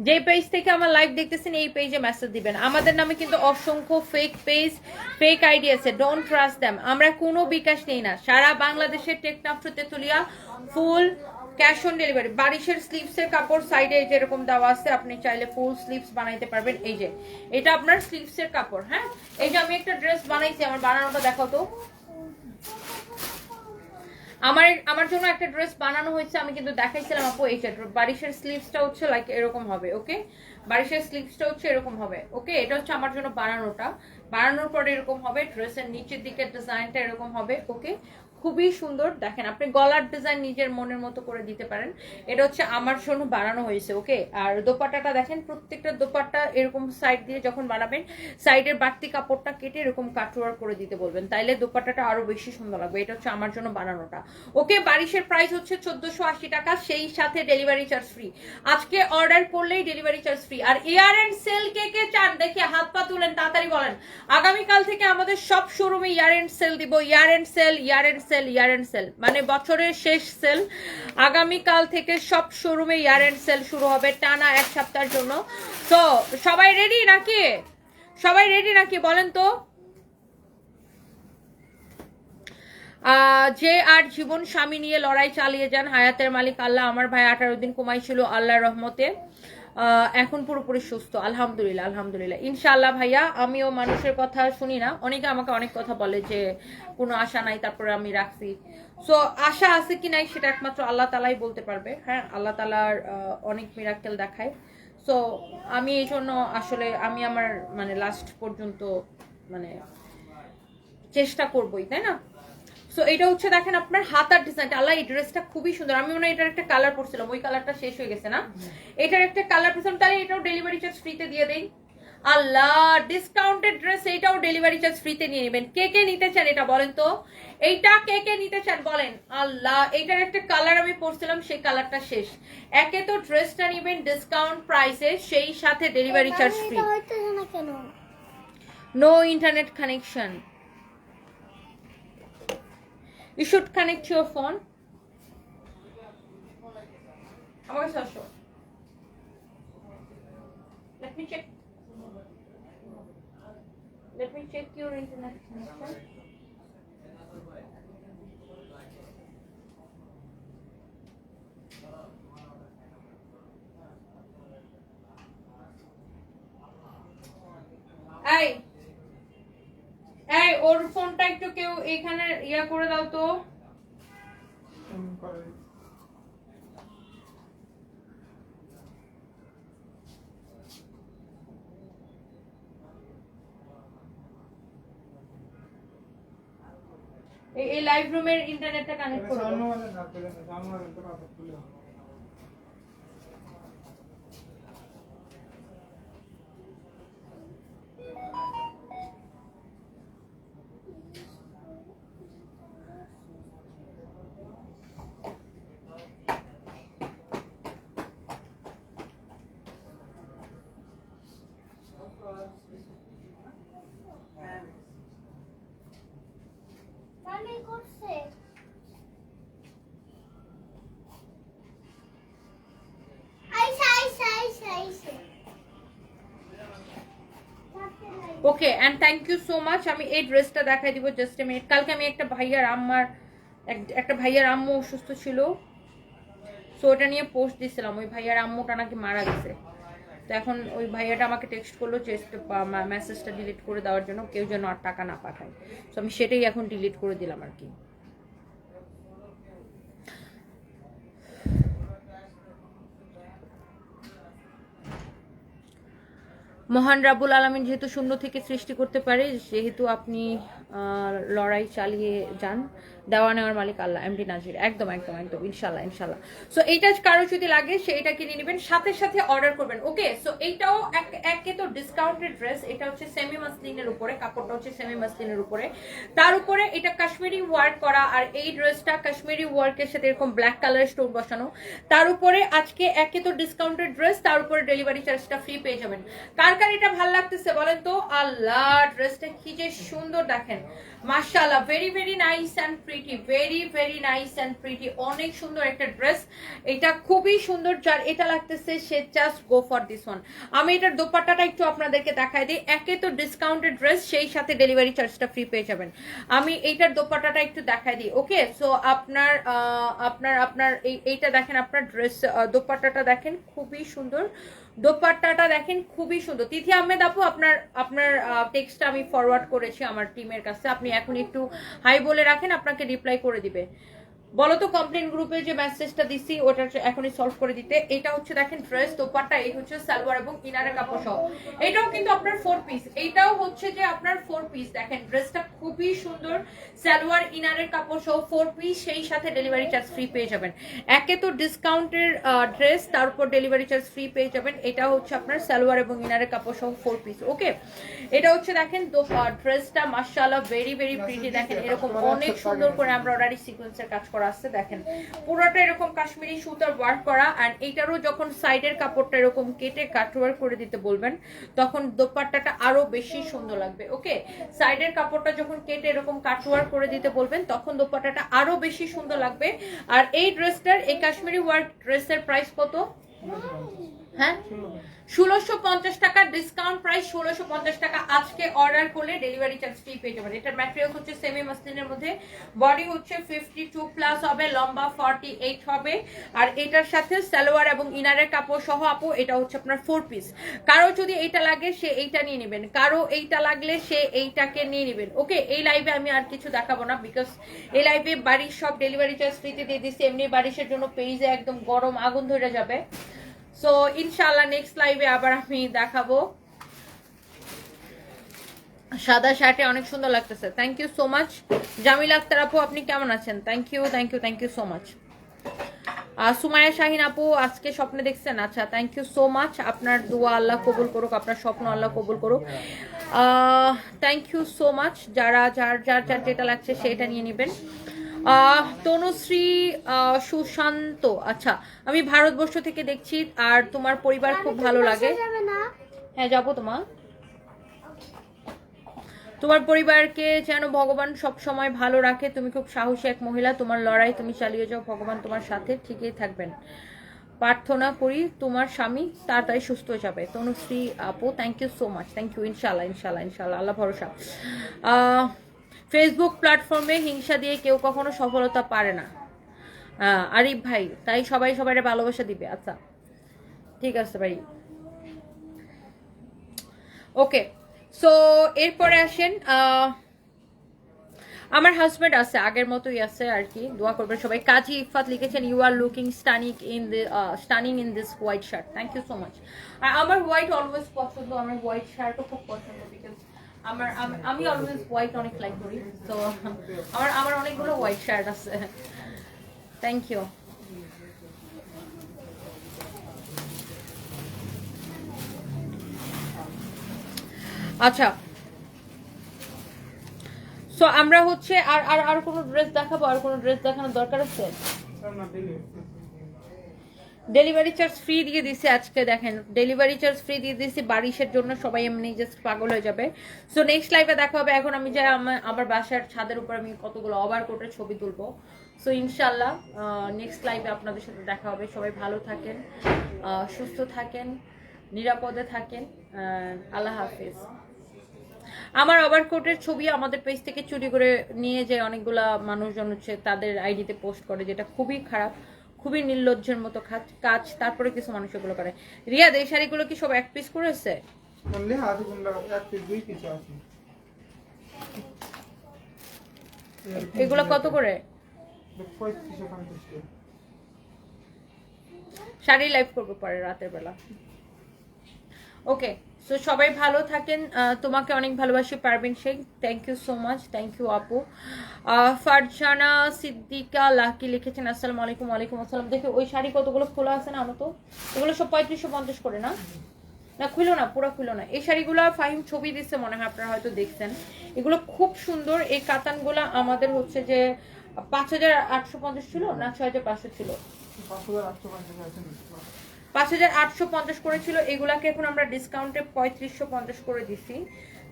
যে পেজ থেকে আমার লাইভ দেখতেছেন এই পেজে মেসেজ দিবেন। আমাদের নামে কিন্তু অসংখ্য ফেক পেজ, ফেক আইডি আছে, ডোন্ট ট্রাস্ট দেম। আমরা কোনো বিকাশ নেই না, সারা বাংলাদেশের Teknaf Tetulia full cash on delivery. বারিশের স্লিভসের কাপড় সাইডে যেরকম দেওয়া আছে, আপনি চাইলে ফুল স্লিভস বানাইতে পারবেন। এই যে এটা আপনার স্লিভসের কাপড়। হ্যাঁ, এই যে আমি একটা ড্রেস বানাইছি, আমার বানানোটা দেখাও তো। আমার জন্য একটা ড্রেস বানানো হয়েছে, আমি কিন্তু দেখাইছিলাম আপু। এই বারিশের স্লিভসটা হচ্ছে লাইক এরকম হবে। ওকে, বারিশের স্লিভসটা হচ্ছে এরকম হবে। ওকে, এটা হচ্ছে আমার জন্য বানানোটা। বানানোর পরে এরকম হবে, ড্রেসের নিচের দিকের ডিজাইনটা এরকম হবে। ওকে, খুবই সুন্দর। দেখেন, আপনি গলার ডিজাইন নিজের মনের মতো করে দিতে পারেন। এটা হচ্ছে আমার জন্য বানানো হয়েছে। ওকে, আর দোপাট্টাটা দেখেন, প্রত্যেকটা দোপাট্টা এরকম সাইড দিয়ে যখন বানাবেন, সাইডের বাড়তি কাপড়টা কেটে এরকম কাটওয়ার্ক করে দিতে বলবেন, তাইলে দোপাট্টাটা আরো বেশি সুন্দর লাগবে। এটা হচ্ছে আমার জন্য বানানোটা। ওকে, বারিশের প্রাইস হচ্ছে 1480 টাকা, সেই সাথে ডেলিভারি চার্জ ফ্রি। আজকে অর্ডার করলেই ডেলিভারি চার্জ ফ্রি। আর ইয়ার এন্ড সেল কে কে চান দেখি হাত পা তুলেন, তাড়াতাড়ি বলেন। আগামীকাল থেকে আমাদের সব শোরুমে ইয়ার এন্ড সেল দিব। Year end sale, year end sale, year end sale, মানে বছরের শেষ সেল। আগামীকাল থেকে সব শোরুমে ইয়ার এন্ড সেল শুরু হবে টানা 1 সপ্তাহের জন্য। তো সবাই রেডি নাকি? সবাই রেডি নাকি বলেন তো? যে আর জীবন স্বামী নিয়ে লড়াই চালিয়ে যান, হায়াতের মালিক আল্লাহ। আমার ভাই 18 দিন কমাইছিল আল্লাহর রহমতে, এখন পুরোপুরি সুস্থ আলহামদুলিল্লাহ। আলহামদুলিল্লাহ, ইনশাআল্লাহ। ভাইয়া, আমিও মানুষের কথা শুনি না, অনেকে আমাকে অনেক কথা বলে যে কোনো আশা নাই, তারপরে আমি রাখছি। সো আশা আছে কি নাই সেটা একমাত্র আল্লাহ তালাই বলতে পারবে। হ্যাঁ, আল্লাহ তালার অনেক মিরাক্কেল দেখায়। সো আমি এই জন্য আসলে আমি আমার মানে লাস্ট পর্যন্ত মানে চেষ্টা করবোই, তাই না? সো এটা হচ্ছে দেখেন আপনার হাতার ডিজাইনটা। আল্লাহ, এই ড্রেসটা খুবই সুন্দর। আমি মনে হয় এটার একটা কালার পরছিলাম, ওই কালারটা শেষ হয়ে গেছে না? এটার একটা কালার পরছিলাম, তাহলে এটাও ডেলিভারি চার্জ ফ্রিতে দিয়ে দেই। আল্লাহ, ডিসকাউন্টেড ড্রেস, এইটাও ডেলিভারি চার্জ ফ্রিতে নিয়ে নেবেন। কে কে নিতে চান এটা বলেন তো? এইটা কে কে নিতে চান বলেন। আল্লাহ, এইটার একটা কালার আমি পরছিলাম, সেই কালারটা শেষ। একে তো ড্রেসটা নেবেন ডিসকাউন্ট প্রাইসে, সেই সাথে delivery charge free. No internet connection. You should connect your phone. আমার কাছে আসো। Let me check. Let me check your internet connection. এই এই ওর ফোনটা একটু কেউ এখানে ইয়া করে দাও তো। এই লাইভ রুমের ইন্টারনেটটা কানেক্ট করো। Okay, and thank you so much. আমি এই ড্রেসটা দেখাই দিব জাস্ট এ মিনিট। কালকে আমি একটা ভাইয়ার আম্মু অসুস্থ ছিল, সো ওটা নিয়ে পোস্ট দিছিলাম। ওই ভাইয়ার আম্মুটা নাকি মারা গেছে। তো এখন ওই ভাইয়াটা আমাকে টেক্সট করলো যে মেসেজটা ডিলিট করে দেওয়ার জন্য, কেউ যেন আর টাকা না পাঠায়। তো আমি সেটাই এখন ডিলিট করে দিলাম আর কি। মহান রাব্বুল আলামিন যেহেতু শূন্য থেকে সৃষ্টি করতে পারে, যেহেতু আপনি লড়াই চালিয়ে যান, দেওয়া নেওয়ার মালিক আল্লাহ। এমডি নাজির, একদম একদম একদম, ইনশাল্লাহ ইনশাল্লাহ। সো এইটা কারো যদি লাগে সেইটা কিনে নেবেন, সাথে সাথে অর্ডার করবেন। ওকে, সো এইটাও একে তো ডিসকাউন্টেড ড্রেস। এটা হচ্ছে সেমি মাসলিনের উপরে, কাপড়টা হচ্ছে সেমি মাসলিনের উপরে, তার উপরে এটা কাশ্মীরি ওয়ার্ক করা। আর এই ড্রেসটা কাশ্মীরি ওয়ার্কের সাথে এরকম ব্ল্যাক কালারের স্টোন বসানো। তার উপরে আজকে একে তো ডিসকাউন্টেড ড্রেস, তার উপরে ডেলিভারি চার্জটা ফ্রি পেয়ে যাবেন। কার কার এটা ভালো লাগতেছে বলেন তো? আল্লাহ, ড্রেসটা কি যে সুন্দর দেখেন, মাশাআল্লাহ, very very nice and pretty, very very nice and pretty, অনেক সুন্দর একটা ড্রেস। এটা খুবই সুন্দর, যার এটা লাগতেছে সে just go for this one. আমি এটার দোপাট্টাটা একটু আপনাদেরকে দেখাই দিই। একে তো ডিসকাউন্টেড ড্রেস, সেই সাথে ডেলিভারি চার্জটা ফ্রি পেয়ে যাবেন। আমি এইটার দোপাট্টাটা একটু দেখাই দিই। ওকে, সো আপনার এইটা দেখেন, আপনার ড্রেস দোপাট্টাটা দেখেন খুবই সুন্দর, দোপাট্টাটা দেখেন খুবই সুন্দর। তিথি আহমেদ আপু, আপনার টেক্সটটা আমি ফরওয়ার্ড করেছি আমার টিমের কাছে, আপনি এখন একটু হাই বলে রাখেন, আপনাকে রিপ্লাই করে দিবে। বলো তো কমপ্লেন গ্রুপে যে মেসেজটা দিছি ওটা এখনই সলভ করে দিতে। এটা হচ্ছে দেখেন ড্রেস, দোপাট্টা, এই হচ্ছে সালোয়ার এবং ইনারের কাপড় সহ। এটাও কিন্তু আপনার 4 পিস, এইটাও হচ্ছে যে আপনার 4 পিস। দেখেন ড্রেসটা খুবই সুন্দর, সালোয়ার ইনারের কাপড় সহ 4 পিস, সেই সাথে ডেলিভারি চার্জ ফ্রি পেয়ে যাবেন। একে তো ডিসকাউন্টের ড্রেস, তার উপর ডেলিভারি চার্জ ফ্রি পেয়ে যাবেন। এটা হচ্ছে আপনার সালোয়ার এবং ইনারের কাপড় সহ 4 পিস। ওকে, এটা হচ্ছে দেখেন ড্রেসটা মাশাআল্লাহ ভেরি ভেরি প্রিটি। দেখেন এরকম অনেক সুন্দর করে এমব্রয়ডারি সিকোয়েন্সের কাজ করা আছে। দেখেন পুরোটা এরকম কাশ্মীরি সুতার ওয়ার্ক করা। এন্ড এইটারও যখন সাইডের কাপড়টা এরকম কেটে কাটওয়ার্ক করে দিতে বলবেন, তখন দোপাট্টাটা আরো বেশি সুন্দর লাগবে। ওকে, সাইডের কাপড়টা যখন কেটে এরকম কাটওয়ার্ক করে দিতে বলবেন, তখন দোপাট্টাটা আরো বেশি সুন্দর লাগবে। আর এই ড্রেসটার, এই কাশ্মীরি ওয়ার্ক ড্রেসের প্রাইস কত? হ্যাঁ, 1650 টাকা, ডিসকাউন্ট প্রাইস 1650 টাকা। আজকে অর্ডার করলে ডেলিভারি চার্জ ফ্রি পেয়ে যাবেন। এটার ম্যাটেরিয়াল হচ্ছে সেমি মাসলিনের মধ্যে, বডি হচ্ছে 52 প্লাস হবে, লম্বা 48 হবে। আর এটার সাথে সালোয়ার এবং ইনারের কাপড় সহ আপু এটা হচ্ছে আপনার 4 পিস। কারো যদি এইটা লাগে সে এইটা নিয়ে নেবেন, কারো এইটা লাগলে সে এইটাকে নিয়ে নেবেন। ওকে, এই লাইভে আমি আর কিছু দেখাবো না, বিকজ এই লাইভে বাড়ির সব ডেলিভারি চার্জ ফ্রিতে দিয়ে দিচ্ছি। এমনি বারিশের জন্য পেজে একদম গরম আগুন ধরে যাবে। সো ইনশাআল্লাহ নেক্সট লাইভে আবার আমি দেখাবো। সাদা শার্টে অনেক সুন্দর লাগতেছে, thank you so much. Jamil Akhtar আপু, আপনি কেমন আছেন? Thank you thank you thank you so much. Sumaiya Shahin আপু, আজকে স্বপ্নে দেখছেন? আচ্ছা, থ্যাংক ইউ সো মাচ। আপনার দোয়া আল্লাহ কবুল করুক, আপনার স্বপ্ন আল্লাহ কবুল করুক। Thank you so much. যারা যার যার যার যেটা লাগছে সেটা নিয়ে নেবেন। তনুশ্রী সুশান্ত, আচ্ছা আমি ভারতবর্ষ থেকে দেখছি, আর তোমার পরিবার খুব ভালো লাগে। হ্যাঁ যাবো তোমার, তোমার পরিবারকে যেন ভগবান সব সময় ভালো রাখে। তুমি খুব সাহসী এক মহিলা, তোমার লড়াই তুমি চালিয়ে যাও, ভগবান তোমার সাথে ঠিকই থাকবেন। প্রার্থনা করি তোমার স্বামী তাড়াতাড়ি সুস্থ হয়ে যাবে। তনুশ্রী আপু, thank you so much, thank you. ইনশাল্লাহ ইনশাল্লাহ ইনশাল্লাহ, আল্লাহ ভরসা। ফেসবুক প্ল্যাটফর্মে হিংসা দিয়ে কেউ কখনো সফলতা পারে না, আরিফ ভাই, তাই সবাই সবাই ভালোবাসা দিবে। আচ্ছা ঠিক আছে ভাই, ওকে। সো এরপরে আসেন, আমার হাজব্যান্ড আছে, আগের মতোই আছে আর কি, দোয়া করবেন সবাই। কাজী ইফাত লিখেছেন, you are looking stunning in this white shirt, thank you so much. আর আমার হোয়াইট অলওয়েজ পছন্দ, আমার হোয়াইট শার্টও খুব পছন্দ, বিকজ আমি অলওয়েজ হোয়াইট অনেক লাইক করি। তো আমার অনেকগুলো হোয়াইট শার্ট আছে, থ্যাংক ইউ। আচ্ছা, সো আমরা হচ্ছে আর আর আর কোনো ড্রেস দেখাবো? আর কোনো ড্রেস দেখানোর দরকার আছে? ডেলিভারি চার্জ ফ্রি দিয়ে দিছি আজকে, দেখেন ডেলিভারি চার্জ ফ্রি দিয়ে দিছি বারিশের জন্য, সবাই এমনি জাস্ট পাগল হয়ে যাবে। সো নেক্সট লাইভে দেখা হবে। এখন আমি যাই আমার বাসার ছাদের উপর আমি কতগুলো ওভারকোটের ছবি তুলবো। সো ইনশাল্লাহ নেক্সট লাইভে আপনাদের সাথে দেখা হবে। সবাই ভালো থাকেন, সুস্থ থাকেন, নিরাপদে থাকেন, আল্লাহ হাফিজ। আমার ওভারকোটের ছবি আমাদের পেজ থেকে চুরি করে নিয়ে যায় অনেকগুলা মানুষজন, হচ্ছে তাদের আইডিতে পোস্ট করে, যেটা খুবই খারাপ, খুবই নির্লজ্জের মতো কাজ। তারপরে কিছু মানুষ এগুলো করে। রিয়াদ, এই শাড়িগুলো কি সব এক পিস করেছে? এগুলো কত করে? শাড়ি লাইভ করবো পরে রাতের বেলা। ওকে, সো সবাই ভালো থাকেন, তোমাকে অনেক ভালোবাসি Parveen Sheikh, thank you so much, thank you আপু। ফারজানা সিদ্দিকা লাকি লিখেছেন, আসসালামু আলাইকুম। ওয়ালাইকুম আসসালাম। দেখে ওই শাড়ি কতগুলো খোলা আছে না, আনো তো। এগুলো সব 3550 করে না? না খুলো না, পুরো খুলো না। এই শাড়িগুলো ফাহিম ছবি দিচ্ছে মনে হয়, আপনারা হয়তো দেখছেন। এগুলো খুব সুন্দর। এই কাতানগুলো আমাদের হচ্ছে যে 5850 ছিল না 6500 ছিল? 5850 করেছিল, এগুলাকে এখন আমরা ডিসকাউন্টে 3550 করে দিছি।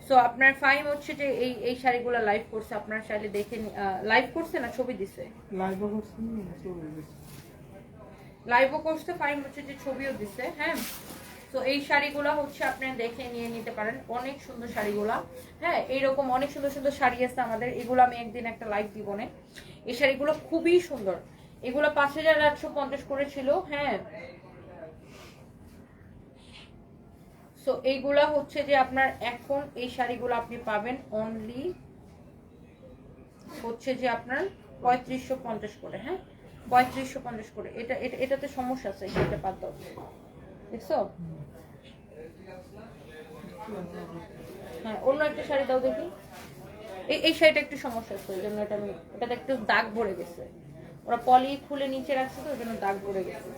সো আপনার ফাইম হচ্ছে যে এই শাড়িগুলো লাইভ করছে, আপনারা চাইলে দেখে লাইভ করছে না ছবি দিছে, লাইভও করছে, ফাইম হচ্ছে যে ছবিও দিছে। হ্যাঁ, তো এই শাড়িগুলো হচ্ছে আপনারা দেখে নিয়ে নিতে পারেন, অনেক সুন্দর শাড়িগুলা। হ্যাঁ, এইরকম অনেক সুন্দর সুন্দর শাড়ি আছে আমাদের, এগুলো আমি একদিন একটা লাইভ দিব না। এই শাড়িগুলো খুবই সুন্দর, এগুলো 5850 করেছিল। হ্যাঁ, সো এইগুলা হচ্ছে যে আপনার এখন এই শাড়িগুলো আপনি পাবেন অনলি হচ্ছে যে আপনার 3550 করে। হ্যাঁ, 3550 করে। এটাতে সমস্যা আছে, এটা বাদ দাও, দেখছো? হ্যাঁ, অন্য একটা শাড়ি দাও দেখি। এই শাড়িটা একটু সমস্যা আছে, ওই জন্য এটাতে একটু দাগ ভরে গেছে, ওরা পলি খুলে নিচে রাখছে তো ওই জন্য দাগ ভরে গেছে।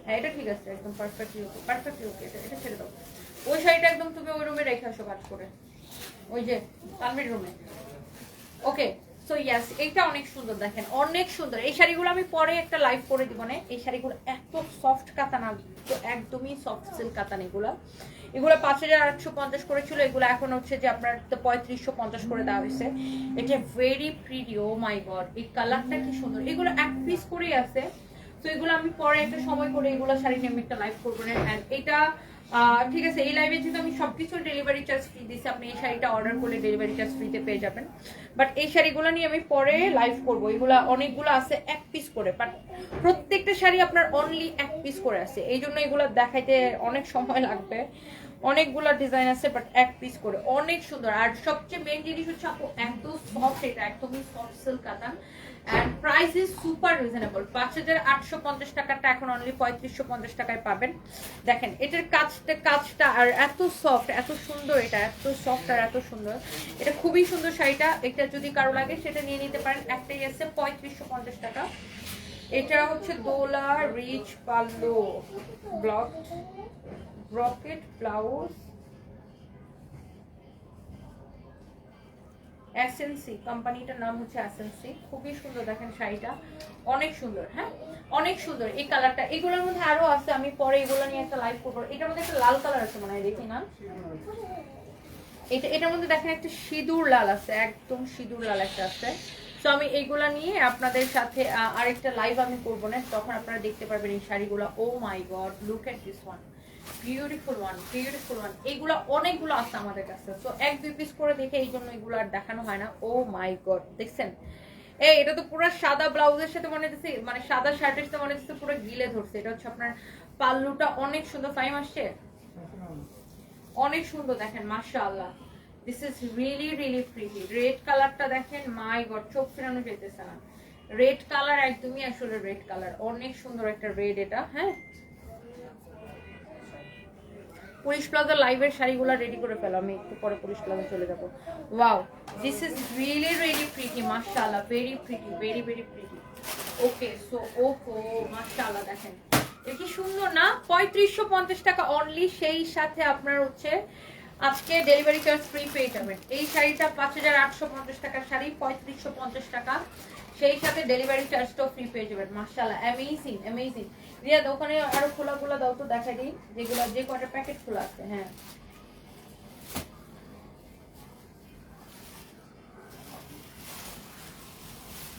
হ্যাঁ, এটা ঠিক আছে, একদম পারফেক্টলি ওকে। এটা ছেড়ে দাও। ওই শাড়িটা একদম তুমি ওই রুমে রেখে আসো কাজ করে, ওই যে তানভীর রুমে। ওকে, সো ইয়েস, এইটা অনেক সুন্দর, দেখেন অনেক সুন্দর। এই শাড়িগুলো আমি পরে একটা লাইভ করে দিব না। এই শাড়িগুলো এত সফট কাতান, তো একদমই সফট সিল্ক কাতান। এগুলো 5850 করেছিল, এগুলো এখন হচ্ছে যে আপনার 3550 করে দেওয়া হয়েছে। এটা very pretty, O my god, এই কালারটা কি সুন্দর। এগুলো এক পিস করেই আছে, তো এগুলো আমি পরে একটা সময় করে এগুলো শাড়ি নিয়ে আমি একটা লাইভ করবো না। অ্যান্ড এটা ঠিক আছে, এই লাইভে যেহেতু আমি সবকিছু ডেলিভারি চার্জ ফ্রি দিচ্ছি, আপনি এই শাড়িটা অর্ডার করলে ডেলিভারি চার্জ ফ্রিতে পেয়ে যাবেন। বাট এই শাড়িগুলো নিয়ে আমি পরে লাইভ করবো। এগুলা অনেকগুলো আছে এক পিস করে, বাট প্রত্যেকটা শাড়ি আপনার অনলি এক পিস করে আছে, এই জন্য এগুলো দেখাইতে অনেক সময় লাগবে। অনেকগুলো ডিজাইন আছে বাট এক পিস করে, অনেক সুন্দর। আর সবচেয়ে মেইন জিনিস হচ্ছে আপু এত সফট, এটা একদমই সফট সিল্ক কাতান। And price is super reasonable. 5850 টাকাটা এখন অনলি 3550 টাকায় পাবেন। দেখেন এটার কাজটা আর এত সফট, এত সুন্দর, এটা এত সফট আর এত সুন্দর, এটা খুবই সুন্দর শাড়িটা। এটা যদি কারো লাগে সেটা নিয়ে নিতে পারেন, একটাই আছে 3550 টাকা। এটা হচ্ছে দোলা রিচ পাল্লো ব্রকেট ব্লাউজ, এসএনসি কোম্পানিটার নাম হচ্ছে এসএনসি। খুবই সুন্দর, দেখেন শাড়িটা অনেক সুন্দর। হ্যাঁ, অনেক সুন্দর এই কালারটা। এগুলোর মধ্যে আরো আছে, আমি পরে এগুলো নিয়ে একটা লাইভ করবো। এটার মধ্যে একটা লাল কালার আছে মনে হয়, দেখি না। এটার মধ্যে দেখেন একটা সিঁদুর লাল আছে, একদম সিঁদুর লাল একটা আছে। তো আমি এইগুলা নিয়ে আপনাদের সাথে আরেকটা লাইভ আমি করবো না, তখন আপনারা দেখতে পারবেন এই শাড়িগুলো। Oh my God, look at this one, beautiful one. এইগুলা অনেকগুলো আছে আমাদের কাছে, তো এক দুই পিস করে দেখে এই জন্য এগুলো আর দেখানো হয় না। ও মাই গড, দেখছেন? এটা তো পুরো সাদা ব্লাউজের সাথে মনে হচ্ছে, মানে সাদা শার্টের সাথে মনে হচ্ছে পুরো গিলে ধরছে। এটা হচ্ছে আপনার পাল্লুটা অনেক সুন্দর, ফাইম আসছে, অনেক সুন্দর। দেখেন মাশাআল্লাহ, this is really really pretty. Red কালারটা দেখেন, মাই গড, চোখ ফেরানো যেতেছে না। রেড কালার একদমই আসলে রেড কালার, অনেক সুন্দর একটা রেড এটা। হ্যাঁ, পুলিশ প্লাজা লাইভের শাড়িগুলো রেডি করে ফেলো, আমি একটু পরে পুলিশ প্লাজা চলে যাবো। Wow, this is really really pretty, মাশাআল্লাহ, very pretty, very very pretty. Okay, so ওহো মাশাআল্লাহ, দেখেন এটা কি সুন্দর না? 3550 টাকা অনলি, সেই সাথে আপনার হচ্ছে আজকে ডেলিভারি চার্জ ফ্রি পেয়ে যাবেন। এই শাড়িটা 5850 টাকার শাড়ি, 3550 টাকা, সেই সাথে ডেলিভারি চার্জটাও ফ্রি পেয়ে যাবেন। মাশাআল্লাহ, অ্যামেজিং অ্যামেজিং। রিয়া ওখানে আরো খোলা দাও তো, দেখা দিই যেগুলো, যে কটা প্যাকেট খোলা আছে। হ্যাঁ,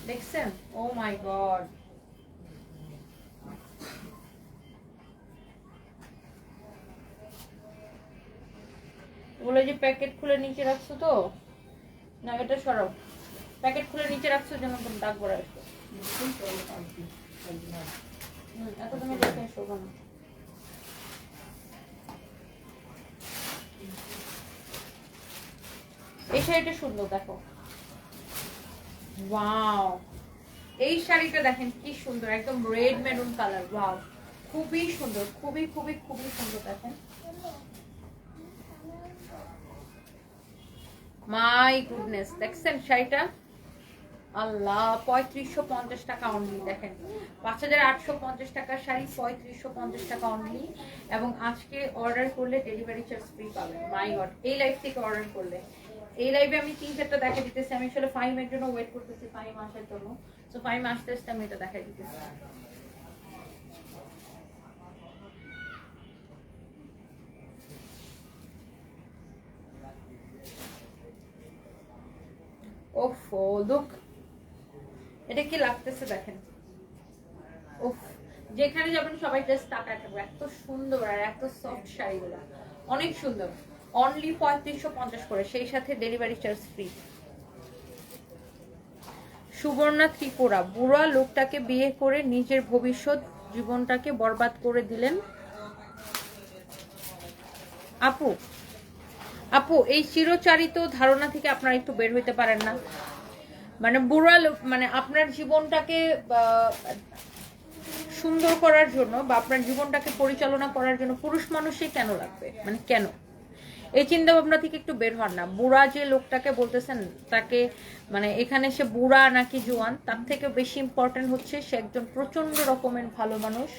দেখছেন? ও মাই গড, ওগুলো যে প্যাকেট খুলে নিচে রাখছো তো, না এটা সরাও, প্যাকেট খুলে নিচে রাখছো যেন দাগ পড়ে আসবে। এত তুমি দেখে এসো কেন? এই শাড়িটা সুন্দর, দেখো, ওয়াও, এই শাড়িটা দেখেন কি সুন্দর, একদম রেড মেরুন কালার। ওয়াও, খুবই সুন্দর, খুবই খুবই খুবই সুন্দর। দেখেন, মাই গুডনেস, দেখছেন শাড়িটা? আল্লাহ, 3550 টাকা অনলি। দেখেন 5850 টাকার শাড়ি, 3550 টাকা অনলি। এবং আজকে অর্ডার করলে ডেলিভারি চার্জ ফ্রি পাবেন। মাই গড, এই লাইভ থেকে অর্ডার করলে, এই লাইভে আমি 3-4টা দেখা দিতেছি। আমি আসলে ফাইমের জন্য ওয়েট করতেছি, ফাইম আসার জন্য। তো ফাইম আসতে আসতে আমি এটা দেখা দিতেছি। ওফো লুক, এটা কি লাগতেছে দেখেন। ওফ, যেখানে যাবেন সবাই জাস্ট তাকায় থাকবে, এত সুন্দর আর এত সফট শাড়িগুলো, অনেক সুন্দর। অনলি 3550 করে, সেই সাথে delivery charge free. Subarna Tripura, বুড়া লোকটাকে বিয়ে করে নিজের ভবিষ্যৎ জীবনটাকে বরবাদ করে দিলেন। আপু আপু এই চিরচারিত ধারণা থেকে আপনারা একটু বের হইতে পারেন না? মানে বুড়া লোক, মানে আপনার জীবনটাকে সুন্দর করার জন্য বা আপনার জীবনটাকে পরিচালনা করার জন্য পুরুষ মানুষই কেন লাগবে, মানে কেন? এই চিন্তা ভাবনা থেকে একটু বের হন না। বুড়া যে লোকটাকে বলতেছেন তাকে, মানে এখানে সে বুড়া নাকি জোয়ান তার থেকে বেশি ইম্পর্টেন্ট হচ্ছে সে একজন প্রচন্ড রকমের ভালো মানুষ,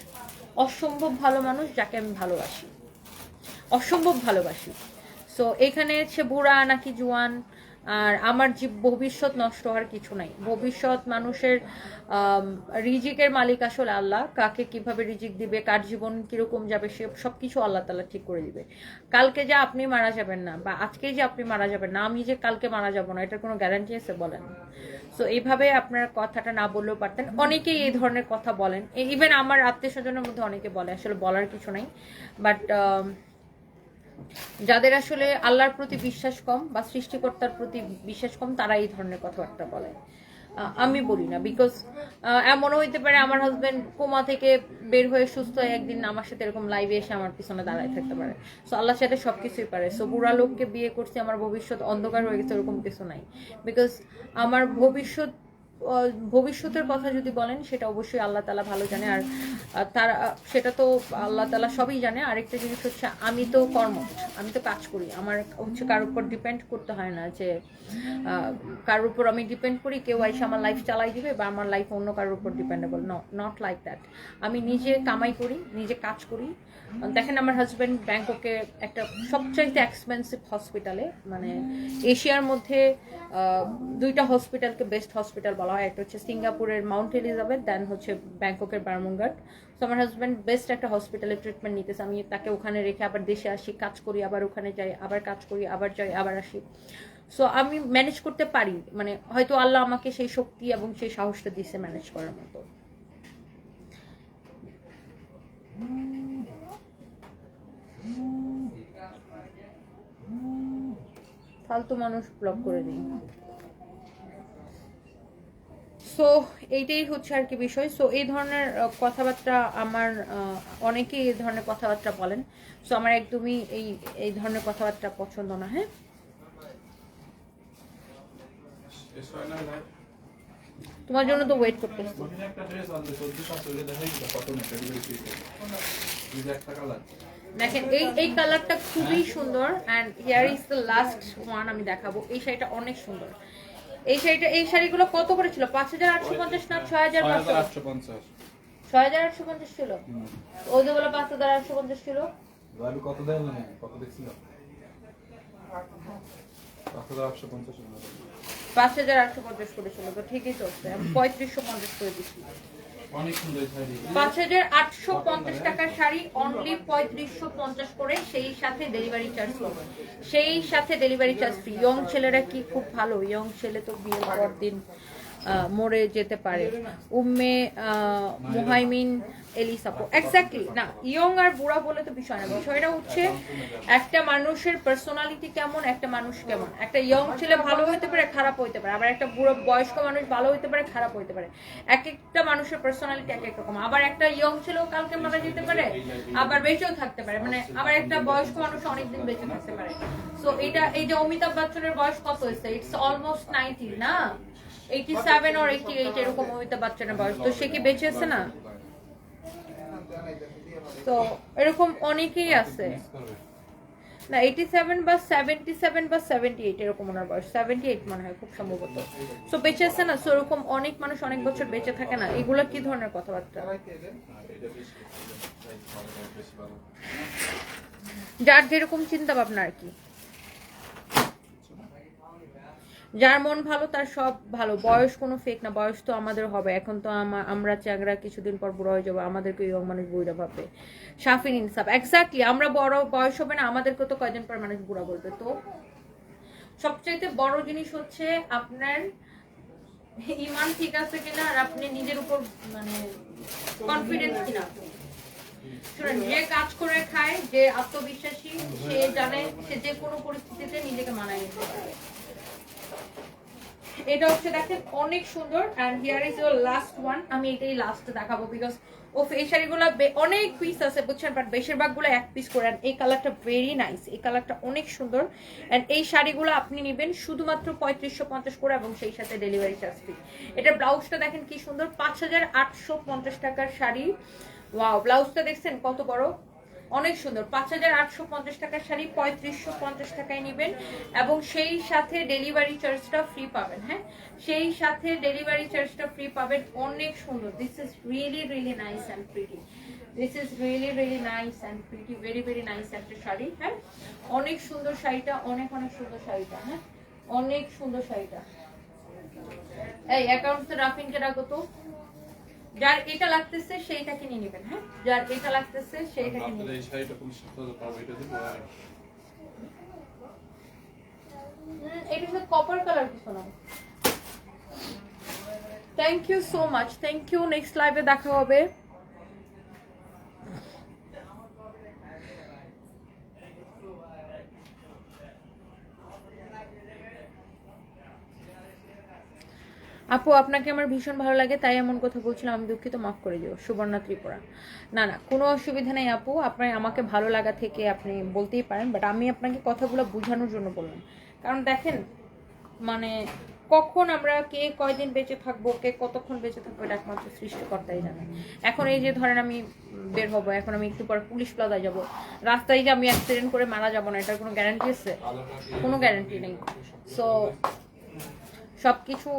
অসম্ভব ভালো মানুষ, যাকে আমি ভালোবাসি, অসম্ভব ভালোবাসি। সো এখানে সে বুড়া নাকি জোয়ান, আর আমার ভবিষ্যৎ নষ্ট হওয়ার কিছু নাই। ভবিষ্যৎ মানুষের রিজিকের মালিক আসলে আল্লাহ, কাকে কিভাবে রিজিক দিবে, কার জীবন কিরকম যাবে, সে সবকিছু আল্লাহ তাআলা ঠিক করে দিবে। কালকে যে আপনি মারা যাবেন না, বা আজকে যে আপনি মারা যাবেন না, আমি যে কালকে মারা যাব না, এটার কোনো গ্যারান্টি আছে বলেন? সো এইভাবে আপনার কথাটা না বললেও পারতেন। অনেকেই এই ধরনের কথা বলেন, ইভেন আমার আত্মীয় স্বজনের মধ্যে অনেকে বলে, আসলে বলার কিছু নাই। বাট যাদের আসলে আল্লাহর প্রতি বিশ্বাস কম বা সৃষ্টিকর্তার প্রতি বিশ্বাস কম, তারা এই ধরনের কথাবার্তা বলে। আমি বলি না, বিকজ এমনও হইতে পারে আমার হাজবেন্ড কোমা থেকে বের হয়ে সুস্থ হয়ে একদিন আমার সাথে এরকম লাইভে এসে আমার পিছনে দাঁড়ায় থাকতে পারে। সো আল্লাহর সাথে সবকিছুই পারে। সো বুড়া লোককে বিয়ে করছি, আমার ভবিষ্যৎ অন্ধকার হয়ে গেছে, এরকম কিছু নাই। বিকজ আমার ভবিষ্যতের কথা যদি বলেন, সেটা অবশ্যই আল্লাহ তাআলা ভালো জানে। আর তার সেটা তো আল্লাহ তাআলা সবই জানে। আরেকটা জিনিস হচ্ছে, আমি তো আমি তো কাজ করি, আমার হচ্ছে কারোর উপর ডিপেন্ড করতে হয় না যে কারোর উপর আমি ডিপেন্ড করি কেউ এসে আমার লাইফ চালাই দিবে বা আমার লাইফ অন্য কারোর উপর ডিপেন্ডেবল। Not like that. আমি নিজে কামাই করি, নিজে কাজ করি। দেখেন আমার হাজব্যান্ড ব্যাংককে একটা সবচাইতে এক্সপেন্সিভ হসপিটালে, মানে এশিয়ার মধ্যে দুইটা হসপিটালকে বেস্ট হসপিটাল বলা হয়, একটা হচ্ছে সিঙ্গাপুরের মাউন্ট এলিজাবেথ, দেন হচ্ছে ব্যাংককের বার্মুঙ্গাট। তো আমার হাজব্যান্ড বেস্ট একটা হসপিটালে ট্রিটমেন্ট নিতেছে, আমি তাকে ওখানে রেখে আবার দেশে আসি, কাজ করি, আবার ওখানে যাই, আবার কাজ করি, আবার যাই, আবার আসি। সো আমি ম্যানেজ করতে পারি, মানে হয়তো আল্লাহ আমাকে সেই শক্তি এবং সেই সাহসটা দিচ্ছে ম্যানেজ করার মতো। ফালতু মানুষ ব্লক করে দিই। সো এইটাই হচ্ছে আর কি বিষয়। সো এই ধরনের কথাবার্তা আমার অনেকেই এই ধরনের কথাবার্তা বলেন। সো আমার একদমই এই ধরনের কথাবার্তা পছন্দ না। হ্যাঁ, তোমার জন্য তো ওয়েট করতেছি। দেখেন এই কালারটা খুবই সুন্দর, and here is the last one আমি দেখাবো। এই শাড়িটা অনেক সুন্দর। এই শাড়িগুলো কত করে ছিল? 5850 না 6550? 6850 ছিল। ও যে বলে 5850 ছিল। আমি কত দেন না কত দেখছিল? 5850 5850 করেছিল তো ঠিকই তো, আমি 3550 করে দিচ্ছি। অনেক সুন্দর শাড়ি। 5850 টাকার শাড়ি অনলি 3550 করে, সেই সাথে ডেলিভারি চার্জ ফ্রি। সেই সাথে ডেলিভারি চার্জ ফ্রি। ইয়ং ছেলেরা কি খুব ভালো, ইয়ং ছেলে তো বিয়ের পর দিন মরে যেতে পারে। উম্মে মুহাইমিন এলিসাপো, এক্স্যাক্টলি না, ইয়ং আর বুড়া বলে তো বিষয় না। বিষয়টা হচ্ছে একটা মানুষের পার্সোনালিটি কেমন, একটা মানুষ কেমন। একটা ইয়ং ছেলে ভালো হইতে পারে, খারাপ হইতে পারে, আবার একটা বুড়ো বয়স্ক মানুষ ভালো হইতে পারে, খারাপ হইতে পারে। এক একটা মানুষের পার্সোনালিটি এক এক রকম। আবার একটা ইয়ং ছেলেও কালকে মারা যেতে পারে, আবার বেঁচেও থাকতে পারে, মানে আবার একটা বয়স্ক মানুষ অনেকদিন বেঁচে থাকতে পারে। সো এই যে অমিতাভ বচ্চনের বয়স কত হয়েছে? ইটস অলমোস্ট 90 না, 87 or 88 এরকম অমিতাভ বচ্চনের বয়স। তো সে কি বেঁচে আছে না? তো এরকম অনেকেই আছে না, 87 বা 77 বা 78 এরকম ওনার বয়স, 78 মনে হয় খুব সম্ভবত। সো বেঁচে আছে না? সো এরকম অনেক মানুষ অনেক বছর বেঁচে থাকে না। এগুলো কি ধরনের কথাবার্তা? যার যেরকম চিন্তা ভাবনা আর কি, যার মন ভালো তার সব ভালো। বয়স কোনো ফেক না, বয়স তো আমাদের হবে। এখন তো আমরা চ্যাংরা কিছুদিন পর বুড়ো হয়ে যাবো, আমাদেরকে ইয়ং মানুষ বুড়া ভাববে। শাফিন ইনসাফ, এক্স্যাক্টলি, আমরা বড় বয়স হবে না, আমাদেরকে তো কয়দিন পর মানুষ বুড়া বলবে। তো সবচাইতে বড় জিনিস হচ্ছে আপনার ইমান ঠিক আছে কিনা আর আপনি নিজের উপর মানে কনফিডেন্স কিনা। শুনুন, যে কাজ করে খায়, যে আত্মবিশ্বাসী, সে জানে সে যে কোনো পরিস্থিতিতে নিজেকে মানায় নিতে পারে। এটা হচ্ছে দেখেন অনেক সুন্দর। And here is your last one. আমি এটাই লাস্ট দেখাবো বিকজ এই শাড়িগুলো অনেক পিস আছে বুঝছেন, বাট বেশিরভাগগুলো এক পিস করে। এই কালারটা ভেরি নাইস, এই কালারটা অনেক সুন্দর। এন্ড এই শাড়িগুলো আপনি নেবেন শুধুমাত্র 3550 করে এবং সেই সাথে ডেলিভারি চার্জ ফ্রি। এটা ব্লাউজটা দেখেন কি সুন্দর, 5850 টাকার শাড়ি। ওয়াও, ব্লাউজটা দেখছেন কত বড়, অনেক সুন্দর। 5850 টাকার শাড়ি 3550 টাকায় নেবেন এবং সেই সাথে ডেলিভারি চার্জটা ফ্রি পাবেন। হ্যাঁ, সেই সাথে ডেলিভারি চার্জটা ফ্রি পাবেন। অনেক সুন্দর। This is really really nice and pretty. This is really really nice and pretty, very very nice একটা শাড়ি। হ্যাঁ, অনেক সুন্দর শাড়িটা, অনেক অনেক সুন্দর শাড়িটা। হ্যাঁ, অনেক সুন্দর শাড়িটা। এই অ্যাকাউন্টে রাফিনকে রাখো তো। যার এটা লাগতেছে সেইটাকে নিয়ে নেবেন। হ্যাঁ, যার এটা লাগতেছে সেইটাকে নিয়ে এই শাড়িটা 25,000 পাবো, এটা দিব। এটা হচ্ছে কপার কালার কিছু না। Thank you so much, thank you. Next লাইভে দেখা হবে। আপু আপনাকে আমার ভীষণ ভালো লাগে তাই এমন কথা বলছিলাম, আমি দুঃখিত, মাফ করে দিও। সুবর্ণা ত্রিপুরা। না না, কোনো অসুবিধা নেই আপু, আপনার আমাকে ভালো লাগা থেকে আপনি বলতেই পারেন, বাট আমি আপনাকে কথাগুলো বোঝানোর জন্য বললাম। কারণ দেখেন মানে কখন আমরা কে কয়দিন বেঁচে থাকবো, কে কতক্ষণ বেঁচে থাকবো, এটা একমাত্র সৃষ্টিকর্তাই জানে। এখন এই যে ধরেন আমি বের হবো, এখন আমি একটু পর পুলিশ প্লাজায় যাবো, রাস্তায় যে আমি অ্যাক্সিডেন্ট করে মারা যাবো না, এটার কোনো গ্যারান্টি আছে? কোনো গ্যারান্টি নেই। সো সবকিছু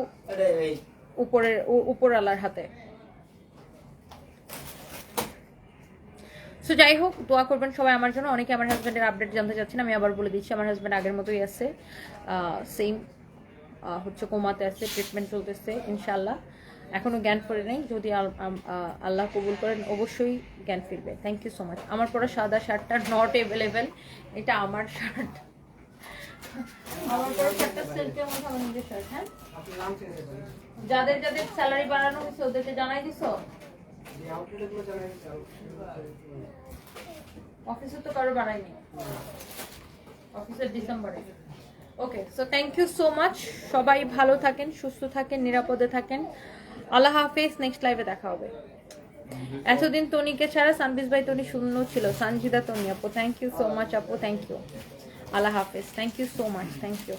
উপরওয়ালার হাতে। সো যাই হোক, দোয়া করবেন সবাই আমার জন্য। অনেকে আমার হাজব্যান্ডের আপডেট জানতে চাচ্ছেন, আমি আবার বলে দিচ্ছি, আমার হাজব্যান্ড আগের মতোই আছে, সেম হচ্ছে কোমাতে আছে, ট্রিটমেন্ট চলতেছে ইনশাল্লাহ। এখনো জ্ঞান ফিরে নেই, যদি আল্লাহ কবুল করেন অবশ্যই জ্ঞান ফিরবে। Thank you so much. আমার পরা সাদা শার্টটা নট অ্যাভেলেবেল, এটা আমার শার্ট। আমার পরা শার্টটা সেলফের মধ্যে আমার নিজের শার্ট। হ্যাঁ, যাদের যাদের স্যালারি বাড়ানো হয়েছে ওদেরকে জানাই দিছো? অফিসে তো কারো বাড়ায়নি, অফিসের ডিসেম্বরে। Okay, so thank you so much. সবাই ভালো থাকেন, সুস্থ থাকেন, নিরাপদে থাকেন। আল্লাহ হাফেজ। নেক্সট লাইভে দেখা হবে। এতদিন তনিকে ছাড়া সানবিজ ভাই তনি শূন্য ছিল। সানজিদা তনি আপু, থ্যাংক ইউ সো মাচ আপু, থ্যাংক ইউ। আল্লাহ হাফেজ, thank you so much, thank you.